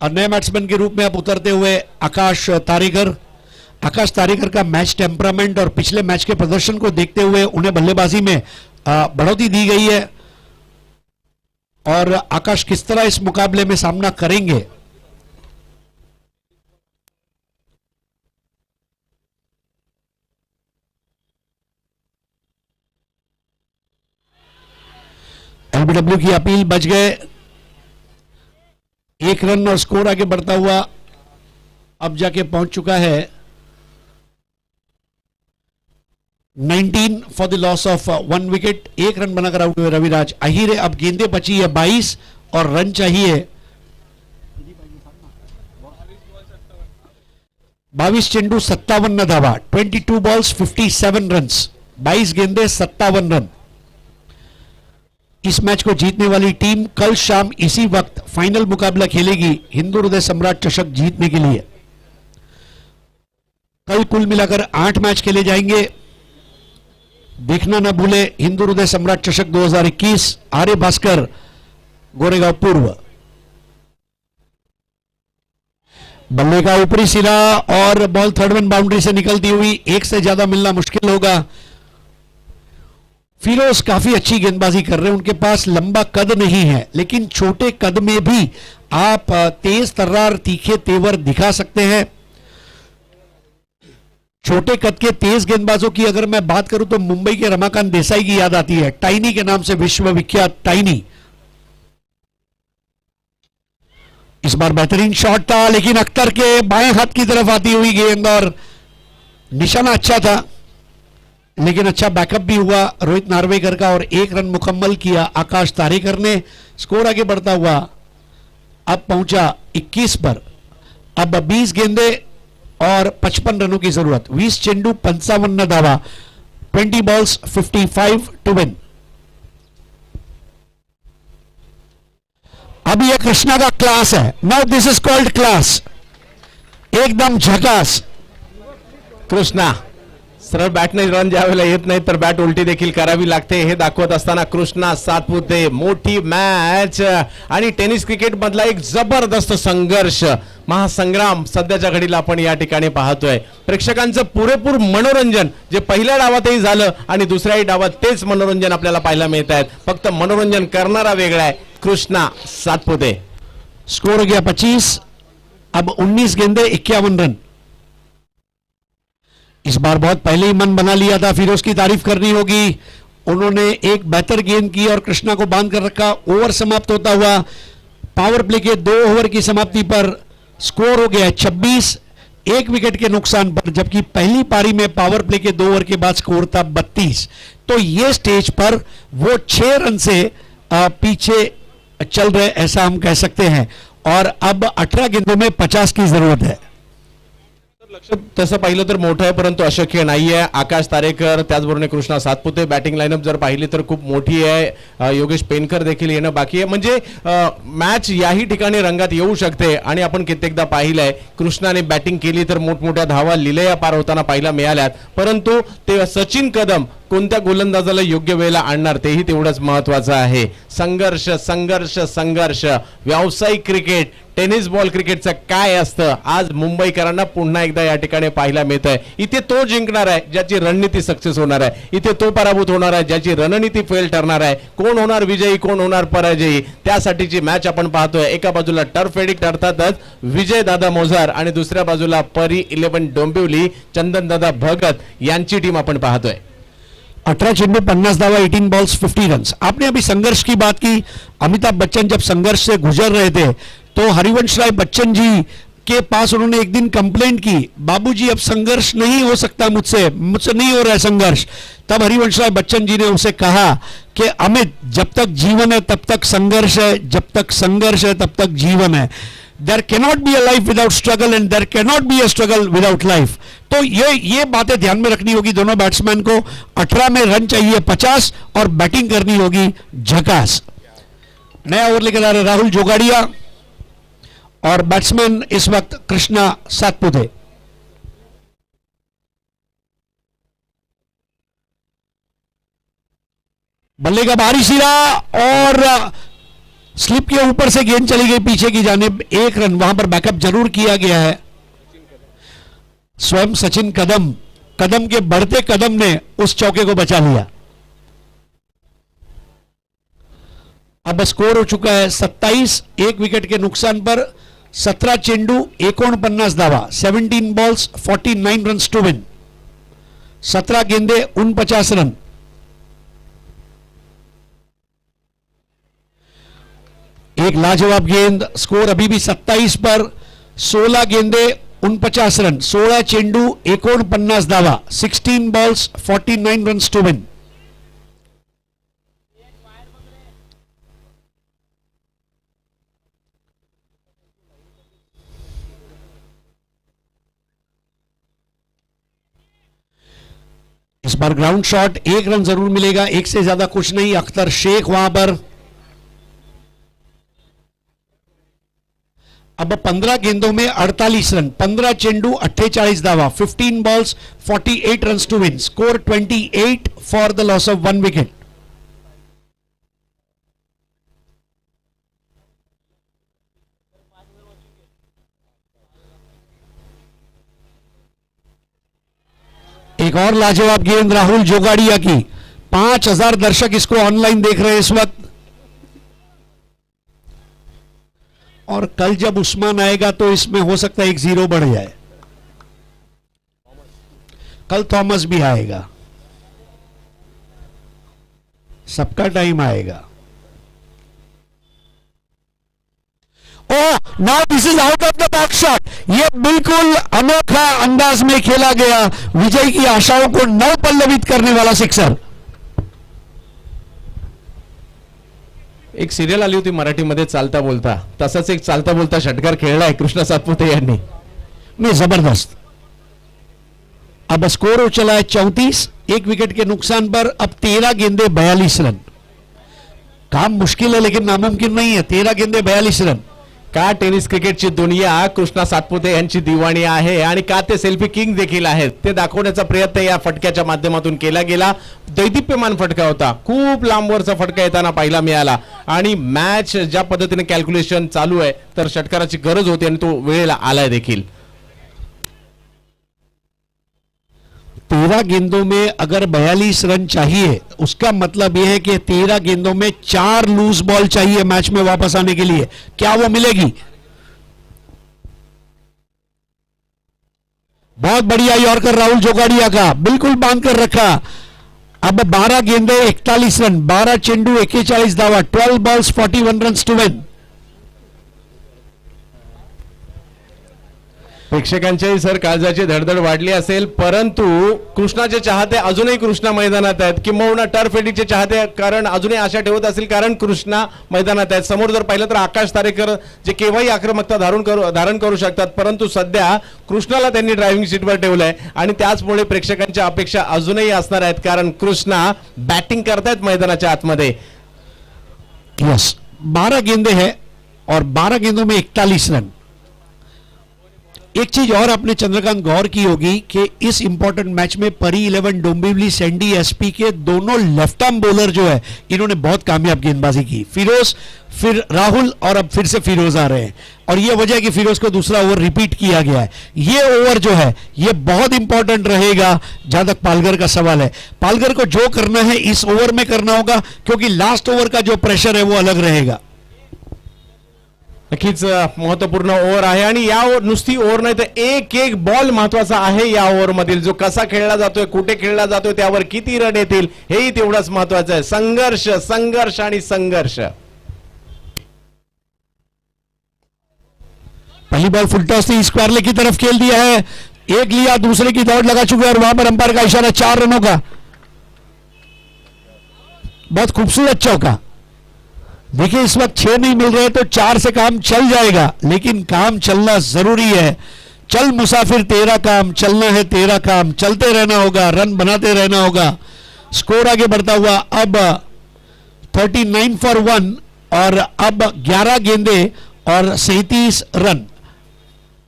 और नए बैट्समैन के रूप में आप उतरते हुए आकाश तारेकर, आकाश तारेकर का मैच टेम्परामेंट और पिछले मैच के प्रदर्शन को देखते हुए उन्हें बल्लेबाजी में बढ़ोतरी दी गई है और आकाश किस तरह इस मुकाबले में सामना करेंगे। एलबीडब्ल्यू की अपील बच गए, 1 रन और स्कोर आगे बढ़ता हुआ अब जाके पहुंच चुका है 19 for the loss of 1 wicket. 1 run बनाकर आउट हुए रविराज अहिरे। अब गेंदे बची है 22 और रन चाहिए 22 चेंडू 57 धावा, 22 बॉल्स 57 रन्स, 22 गेंदे 57 रन। इस मैच को जीतने वाली टीम कल शाम इसी वक्त फाइनल मुकाबला खेलेगी हिंदू हृदय सम्राट चषक जीतने के लिए। कल कुल मिलाकर 8 मैच खेले जाएंगे। देखना न भूले हिंदू हृदय सम्राट चषक 2021, आर्य भास्कर, गोरेगांव पूर्व। बल्ले का ऊपरी सिरा और बॉल थर्ड वन बाउंड्री से निकलती हुई, 1 से ज्यादा मिलना मुश्किल होगा। फिरोज काफी अच्छी गेंदबाजी कर रहे हैं, उनके पास लंबा कद नहीं है लेकिन छोटे कद में भी आप तेज तर्रार तीखे तेवर दिखा सकते हैं। छोटे कद के तेज गेंदबाजों की अगर मैं बात करूं तो मुंबई के रमाकांत देसाई की याद आती है, टाइनी के नाम से विश्वविख्यात टाइनी। इस बार बेहतरीन शॉट था लेकिन अख्तर के बाएं हाथ की तरफ आती हुई गेंद और निशाना अच्छा था लेकिन अच्छा बैकअप भी हुआ रोहित नार्वेकर का और 1 रन मुकम्मल किया आकाश तारेकर ने। स्कोर आगे बढ़ता हुआ अब पहुंचा 21 पर। अब 20 गेंदे और 55 रनों की जरूरत, 20 चेंडू 55 धावा, 20 बॉल्स 55 टू विन। अब यह कृष्णा का क्लास है। Now this is called class, एकदम झकास। कृष्णा सरळ बॅटने रन ज्यावेळेला येत नाही तर बॅट उलटी देखील करावी लागते हे दाखवत असताना कृष्णा सातपुते मोठी मॅच आणि टेनिस क्रिकेट मधला एक जबरदस्त संघर्ष महासंग्राम सध्याच्या घडीला आपण या ठिकाणी पाहतोय। प्रेक्षकांचं पुरेपूर मनोरंजन जे पहिल्या डावातही झालं आणि दुसऱ्याही डावात तेच मनोरंजन आपल्याला पाहायला मिळत आहे, फक्त मनोरंजन करणारा वेगळा आहे कृष्णा सातपुते। स्कोर हो गया 25, अब 19 गेंदे 51 रन। इस बार बहुत पहले ही मन बना लिया था, फिर उसकी तारीफ करनी होगी। उन्होंने एक बेहतर गेंद की और कृष्णा को बांध कर रखा। ओवर समाप्त होता हुआ पावर प्ले के 2 ओवर की समाप्ति पर स्कोर हो गया 26, 1 विकेट के नुकसान पर, जबकि पहली पारी में पावर प्ले के 2 ओवर के बाद स्कोर था 32। तो ये स्टेज पर वो 6 रन से पीछे चल रहे ऐसा हम कह सकते हैं और अब 18 गेंदों में 50 की जरूरत है। तसं पाहिलं तर मोठं आहे परंतु अशक्य नाहीये। आकाश तारेकर त्याचबरोबर कृष्णा सातपुते बॅटिंग लाईनअप जर पाहिली तर खूप मोठी आहे। योगेश पेनकर देखील येणं बाकी आहे, म्हणजे मॅच याही ठिकाणी रंगात येऊ शकते आणि आपण कित्येकदा पाहिलंय कृष्णाने बॅटिंग केली तर मोठमोठ्या धावा लिलया पार होताना पाहायला मिळाल्यात, परंतु ते सचिन कदम कोणत्या गोलंदाजाला योग्य वेळेला आणणार तेही तेवढंच महत्त्वाचं आहे। संघर्ष संघर्ष संघर्ष व्यावसायिक क्रिकेट टेनिस बॉल क्रिकेटचं काय असतं आज मुंबईकरांना पुन्हा एकदा या ठिकाणी पाहायला मिळतंय। इथे तो जिंकणार आहे ज्याची रणनीती सक्सेस होणार आहे, इथे तो पराभूत होणार आहे ज्याची रणनीती फेल ठरणार आहे। कोण होणार विजयी कोण होणार पराजयी त्यासाठीची मॅच आपण पाहतोय। एका बाजूला टर्फ एडिक्ट अर्थातच विजय दादा मोजार आणि दुसऱ्या बाजूला परी 11 डोंबिवली चंदन दादा भगत यांची टीम आपण पाहतोय। 18 चेंडू 50 धावा, 18 बॉल्स 50 रन। आपने अभी संघर्ष की बात की। अमिताभ बच्चन जब संघर्ष से गुजर रहे थे तो हरिवंश राय बच्चन जी के पास उन्होंने एक दिन कंप्लेंट की, बाबूजी अब संघर्ष नहीं हो सकता मुझसे नहीं हो रहा है संघर्ष। तब हरिवंश राय बच्चन जी ने उनसे कहा कि अमित जब तक जीवन है तब तक संघर्ष है, जब तक संघर्ष है तब तक जीवन है। There cannot be a life without struggle and there cannot be a struggle without life. तो ये बातें ध्यान में रखनी होगी दोनों बैट्समैन को। 18 में रन चाहिए 50 और बैटिंग करनी होगी झकास। नया ओवर लेकर आ रहे राहुल जोगाड़िया और बैट्समैन इस वक्त कृष्णा सातपुते। बल्ले का बाहरी सिरा और स्लिप के ऊपर से गेंद चली गई पीछे की जानिब। 1 रन, वहां पर बैकअप जरूर किया गया है। स्वयं सचिन कदम कदम के बढ़ते कदम ने उस चौके को बचा लिया। अब स्कोर हो चुका है 27, एक विकेट के नुकसान पर। 17 चेंडू 49 धावा, 17 बॉल्स 49 रन्स टू विन, 17 गेंदे 49 रन। एक लाजवाब गेंद, स्कोर अभी भी 27 पर। 16 गेंदे 49 रन, 16 चेंडू 49 धावा, 16 बॉल्स 49 रन्स टू विन। इस बार ग्राउंड शॉट, 1 रन जरूर मिलेगा, एक से ज्यादा कुछ नहीं। अख्तर शेख वहां पर। अब 15 गेंदों में 48 रन, 15 चेंडू 48 धावा, 15 balls 48 runs to win, score 28 for the loss of 1 wicket. एक और लाजवाब गेंद राहुल जोगाड़िया की। 5000 दर्शक इसको ऑनलाइन देख रहे हैं इस वक्त। और कल जब उस्मान आएगा तो इसमें हो सकता है 1-0 बढ़ जाए। कल थॉमस भी आएगा, सबका टाइम आएगा। Oh, now this is out of the box shot. ये बिल्कुल अनोखा अंदाज में खेला गया, विजय की आशाओं को नव पल्लवित करने वाला सिक्सर। एक सिरियल आली होती मराठीमध्ये चालता बोलता, तसाच एक चालता बोलता षटकार खेळलाय कृष्णा सातपुते यांनी। नहीं, जबरदस्त। अब स्कोर हो चला है 34, एक विकेट के नुकसान पर। अब 13 गेंदे 42 रन। काम मुश्किल है लेकिन नामुमकिन नहीं है। 13 गेंदे 42 रन। का टेनिस क्रिकेटची दुनिया कृष्णा सातपुते यांची दिवाणी आहे आणि का ते सेल्फी किंग देखील आहेत ते दाखवण्याचा प्रयत्न या फटक्याच्या माध्यमातून केला गेला। दैदिप्यमान फटका होता, खूप लांबवरचा फटका येताना पाहायला मिळाला आणि मॅच ज्या पद्धतीने कॅल्क्युलेशन चालू आहे तर षटकाराची गरज होती आणि तो वेळेला आलाय देखील। 13 गेंदों में अगर 42 रन चाहिए, उसका मतलब यह है कि 13 गेंदों में 4 लूज बॉल चाहिए मैच में वापस आने के लिए। क्या वो मिलेगी? बहुत बढ़िया यॉर्कर राहुल जोगाड़िया का, बिल्कुल बांध कर रखा। अब 12 गेंदे 41 रन, 12 चेंडू 41 धावा, 12 बॉल्स 41 रन टू विन। प्रेक्षकांच्याही सर काळजाची धडधड वाढली असेल, परंतु कृष्णाचे चाहते अजूनही कृष्णा मैदानात आहेत, किंबहुना टर्फ एडिटचे चाहते कारण अजूनही आशा ठेवत असतील कारण कृष्णा मैदानात आहेत। समोर जर पाहिलं तर आकाश तारेकर जे केव्हाही आक्रमकता धारण करू शकतात, परंतु सध्या कृष्णाला त्यांनी ड्रायव्हिंग सीटवर ठेवलंय आणि त्याचमुळे प्रेक्षकांच्या अपेक्षा अजूनही असणार आहेत कारण कृष्णा बॅटिंग करतायत मैदानाच्या आतमध्ये। यस, 12 गेंदे हैं और 12 गेंदों में 41 रन। एक चीज और आपने चंद्रकांत गौर की होगी कि इस इंपॉर्टेंट मैच में परी 11 डोंबिवली सैंडी एसपी के दोनों लेफ्ट आर्म बॉलर जो है इन्होंने बहुत कामयाब गेंदबाजी की। फिरोज, फिर राहुल और अब फिर से फिरोज आ रहे हैं और ये वजह है कि फिरोज को दूसरा ओवर रिपीट किया गया है। ये ओवर जो है ये बहुत इंपॉर्टेंट रहेगा जहां तक पालघर का सवाल है। पालघर को जो करना है इस ओवर में करना होगा क्योंकि लास्ट ओवर का जो प्रेशर है वो अलग रहेगा। नक्कीच महत्वपूर्ण ओव्हर आहे आणि या नुसती ओव्हर नाही तर एक एक बॉल महत्वाचा आहे या ओव्हर मधील, जो कसा खेळला जातोय, कुठे खेळला जातोय, त्यावर किती रन येतील हेही तेवढंच महत्वाचं आहे। संघर्ष संघर्ष आणि संघर्ष। पहली बॉल फुल टॉस थी, स्क्वायरले की तरफ खेल दिया है, एक लिया, दूसरे की दौड़ लगा चुके और वहां पर अंपायर का इशारा 4 रनों का। बहुत खूबसूरत चौका। देखिए इस वक्त 6 नहीं मिल रहे तो 4 से काम चल जाएगा, लेकिन काम चलना जरूरी है। चल मुसाफिर तेरा काम, चलना है तेरा काम, चलते रहना होगा, रन बनाते रहना होगा। स्कोर आगे बढ़ता हुआ अब 39 फॉर 1 और अब 11 गेंदे और 37 रन,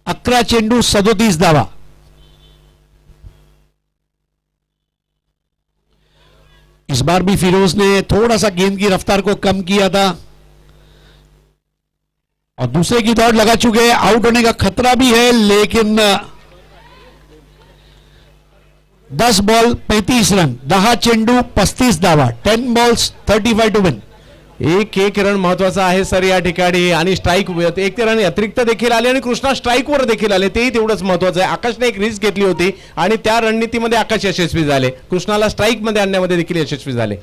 11 चेंडू 37 धावा। इस बार भी फिरोज ने थोड़ा सा गेंद की रफ्तार को कम किया था और दूसरे की दौड़ लगा चुके हैं। आउट होने का खतरा भी है लेकिन 10 बॉल 35 रन, 10 चेंडू 35 धावा, 10 बॉल्स 35 टू विन. एक रन महत्वाचा आहे सर या ठिकाणी. आणि स्ट्राईक एक ते रन अतिरिक्त देखील आले आणि कृष्णा स्ट्राईक वर देखील आले, तेही तेवढंच महत्वाचं आहे. आकाशने एक रिस्क घेतली होती आणि त्या रणनीतीमध्ये आकाश यशस्वी झाले. कृष्णाला स्ट्राईक मध्ये आणण्यामध्ये देखील यशस्वी झाले.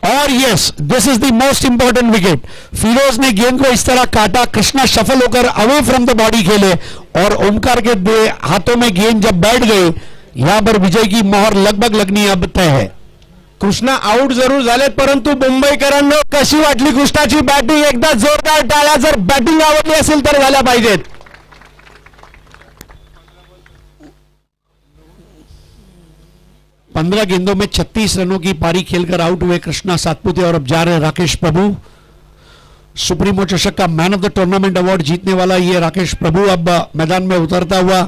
और yes, this is the most important wicket. Firoz ने गेंद को इस तरह काटा, कृष्णा सफल होकर अवे फ्रॉम द बॉडी खेले और ओमकार के हाथों में गेंद जब बैठ गई, यहां पर विजय की मोहर लगभग लगनी अब तय है. कृष्णा आउट जरूर झालेत, परंतु मुंबईकरांना कशी वाटली कृष्णाची बॅटिंग? एकदा जोरदार टाळ्या जर बॅटिंग आवडली असेल तर झाल्या पाहिजेत. 15 गेंदों में 36 रनों की पारी खेलकर आउट हुए कृष्णा सातपुते और अब जा रहे राकेश प्रभु. सुप्रीमो चषक का man of the tournament award जीतने वाला ये राकेश प्रभु अब मैदान में उतरता हुआ.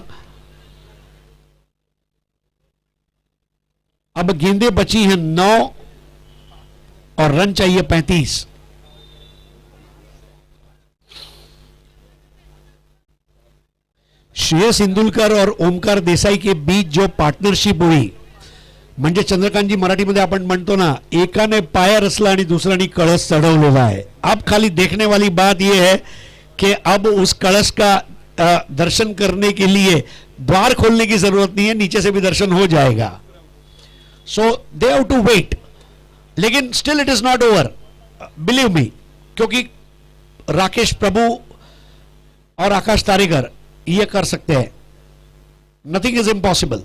अब गेंदें बची हैं 9 और रन चाहिए 35. श्रेयस इंदुलकर और ओमकार देसाई के बीच जो पार्टनरशिप हुई, म्हणजे चंद्रकांतजी मराठीमध्ये आपण म्हणतो ना, एकाने पाया रचला आणि दुसऱ्याने कळस चढवलेला आहे. अब खाली देखने वाली बात यह है कि अब उस कलश का दर्शन करने के लिए द्वार खोलने की जरूरत नहीं है, नीचे से भी दर्शन हो जाएगा. सो दे हैव टू वेट, लेकिन still it is not over, believe me, क्योंकि राकेश प्रभु और आकाश तारेकर ये कर सकते हैं. Nothing is impossible.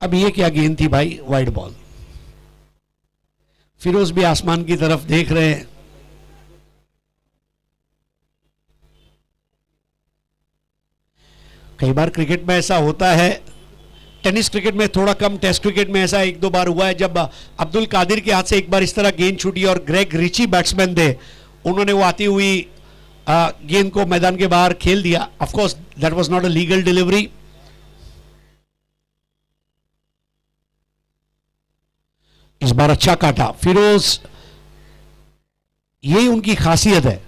अब ये क्या गेंद थी भाई, वाइड बॉल. फिरोज भी आसमान की तरफ देख रहे हैं. कई बार क्रिकेट में ऐसा होता है, टेनिस क्रिकेट में थोड़ा कम, टेस्ट क्रिकेट में ऐसा एक दो बार हुआ है जब अब्दुल कादिर के हाथ से एक बार इस तरह गेंद छूटी और ग्रेग रिची बैट्समैन थे, उन्होंने वो आती हुई गेंद को मैदान के बाहर खेल दिया. Of course that was not a legal delivery. इस बार अच्छा काटा फिरोज. यही उनकी खासियत है,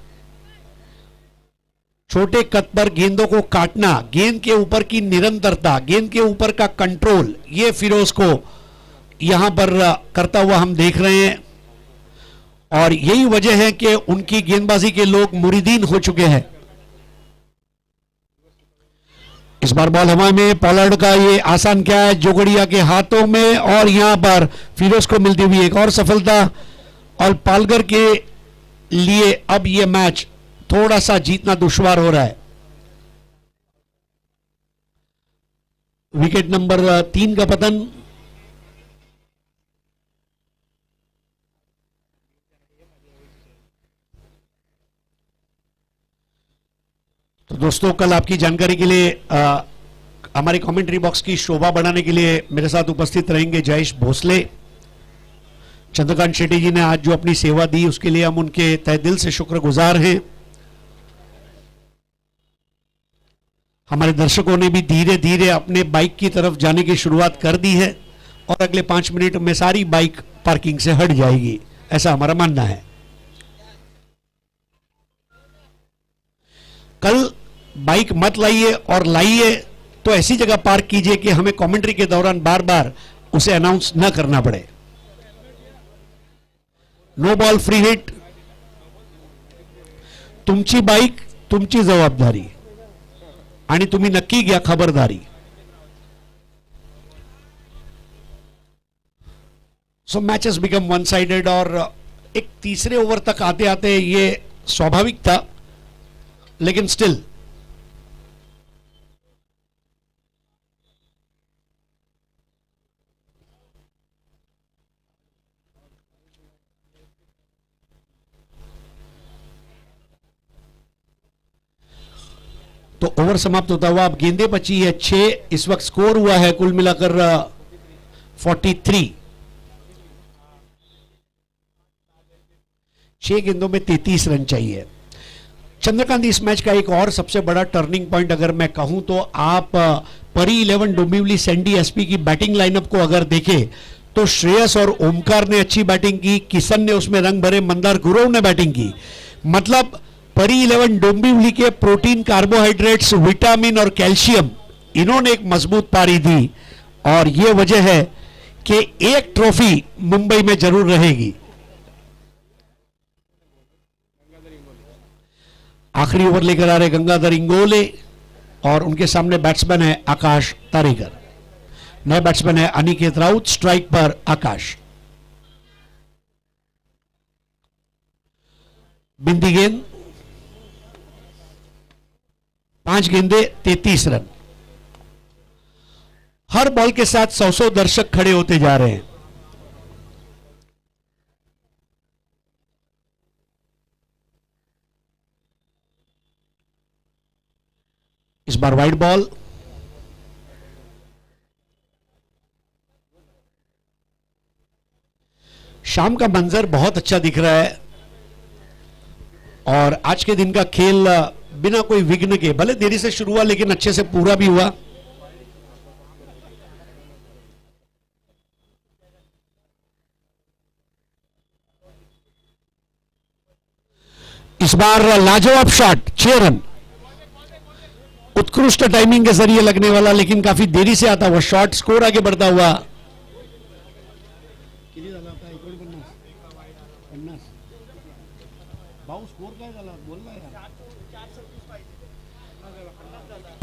छोटे कद पर गेंदों को काटना, गेंद के ऊपर की निरंतरता, गेंद के ऊपर का कंट्रोल, ये फिरोज को यहां पर करता हुआ हम देख रहे हैं. और यही वजह है कि उनकी गेंदबाजी के लोग मुरीदीन हो चुके हैं. इस बार बॉल हवा में, पॉलार्ड का ये आसान क्या है, जोगड़िया के हाथों में, और यहां पर फिरोज को मिलती हुई एक और सफलता. और पालगर के लिए अब ये मैच थोड़ा सा जीतना दुश्वार हो रहा है. विकेट नंबर 3 का पतन. तो दोस्तों, कल आपकी जानकारी के लिए हमारे कमेंट्री बॉक्स की शोभा बढ़ाने के लिए मेरे साथ उपस्थित रहेंगे जयेश भोसले. चंद्रकांत शेट्टी जी ने आज जो अपनी सेवा दी उसके लिए हम उनके तहे दिल से शुक्रगुजार हैं. हमारे दर्शकों ने भी धीरे धीरे अपने बाइक की तरफ जाने की शुरुआत कर दी है और अगले 5 मिनट में सारी बाइक पार्किंग से हट जाएगी, ऐसा हमारा मानना है. कल बाइक मत लाइए, और लाइए तो ऐसी जगह पार्क कीजिए कि हमें कमेंट्री के दौरान बार बार उसे अनाउंस न करना पड़े. No ball free hit. तुमची बाइक, तुमची जबाबदारी, आणि तुम्ही नक्की घ्या खबरदारी. So matches become one sided, और एक तीसरे ओवर तक आते आते ये स्वाभाविक था, लेकिन स्टिल तो ओवर समाप्त होता हुआ अब गेंदें बची है 6. इस वक्त स्कोर हुआ है कुल मिलाकर 43. 6 गेंदों में 33 रन चाहिए. चंद्रकांत, इस मैच का एक और सबसे बड़ा टर्निंग पॉइंट अगर मैं कहूं तो आप परी 11 डोंबिवली सैंडी एसपी की बैटिंग लाइनअप को अगर देखें तो श्रेयस और ओमकार ने अच्छी बैटिंग की, किशन ने उसमें रंग भरे, मंदार गुरव ने बैटिंग की। मतलब परी 11 डोंबिवली के प्रोटीन, कार्बोहाइड्रेट्स, विटामिन और कैल्शियम, इन्होंने एक मजबूत पारी दी और यह वजह है कि एक ट्रॉफी मुंबई में जरूर रहेगी। आखिरी ओवर लेकर आ रहे गंगाधर इंगोले और उनके सामने बैट्समैन है आकाश तारेकर। नए बैट्समैन है अनिकेत राउत, स्ट्राइक पर आकाश। बिंदी गेंद, 5 गेंदे 33 रन। हर बॉल के साथ 100 दर्शक खड़े होते जा रहे हैं। इस बार वाइड बॉल, शाम का मंजर बहुत अच्छा दिख रहा है और आज के दिन का खेल बिना कोई विघ्न के, भले देरी से शुरू हुआ लेकिन अच्छे से पूरा भी हुआ। इस बार लाजवाब शॉट, 6 रन। उत्कृष्ट टाइमिंग के जरिए लगने वाला लेकिन काफी देरी से आता हुआ शॉट, स्कोर आगे बढ़ता हुआ।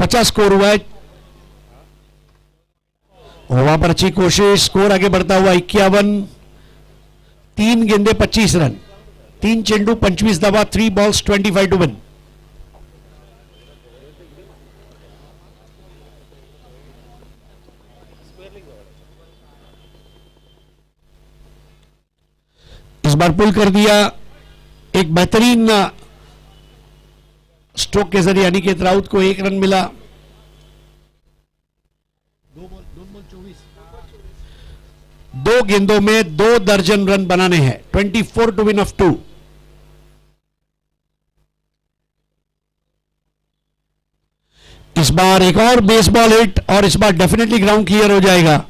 पचास स्कोर हुआ है। वहां पर अच्छी कोशिश, स्कोर आगे बढ़ता हुआ 51। 3 गेंदे 25 रन, 3 चेंडू 25 दबा, 3 बॉल्स 25 टू विन। इस बार पुल कर दिया, एक बेहतरीन स्ट्रोक के जरिए अनिकेत राउत को 1 रन मिला। 2 गेंदों में 2 दर्जन रन बनाने हैं, 24 टू विन ऑफ 2। इस बार एक और बेसबॉल हिट और इस बार डेफिनेटली ग्राउंड क्लियर हो जाएगा,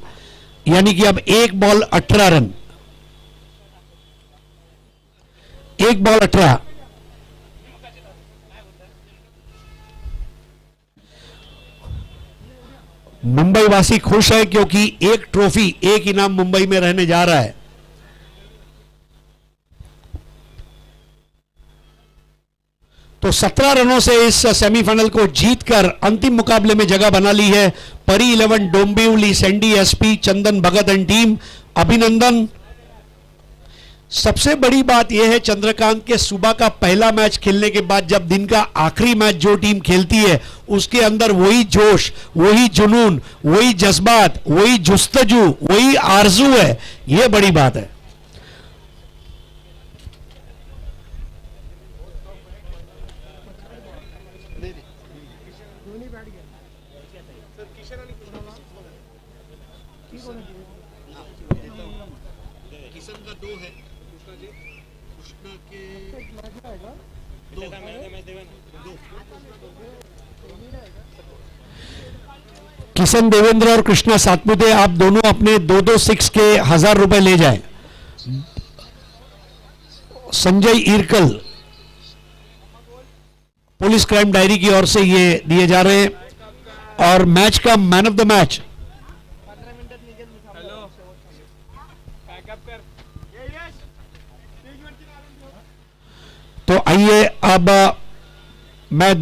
यानी कि अब 1 बॉल 18 रन, 1 बॉल 18। मुंबई वासी खुश है क्योंकि एक ट्रॉफी, एक इनाम मुंबई में रहने जा रहा है। तो 17 रनों से इस सेमीफाइनल को जीतकर अंतिम मुकाबले में जगह बना ली है परी 11 Dombivli Sandy SP Chandan Bhagat and team. अभिनंदन। सबसे बड़ी बात यह है चंद्रकांत के सुबह का पहला मैच खेलने के बाद जब दिन का आखिरी मैच जो टीम खेलती है उसके अंदर वही जोश, वही जुनून, वही जज्बात, वही जुस्तजू, वही आरजू है, यह बड़ी बात है। किशन का 2 है, कृष्णा के 2। किशन देवेंद्र और कृष्णा सातपुते, आप दोनों अपने 2-2 6 के 1000 रुपए ले जाएं। संजय ईरकल पुलिस क्राइम डायरी की ओर से ये दिए जा रहे हैं। और मैच का मैन ऑफ द मैच तो आइए अब मैं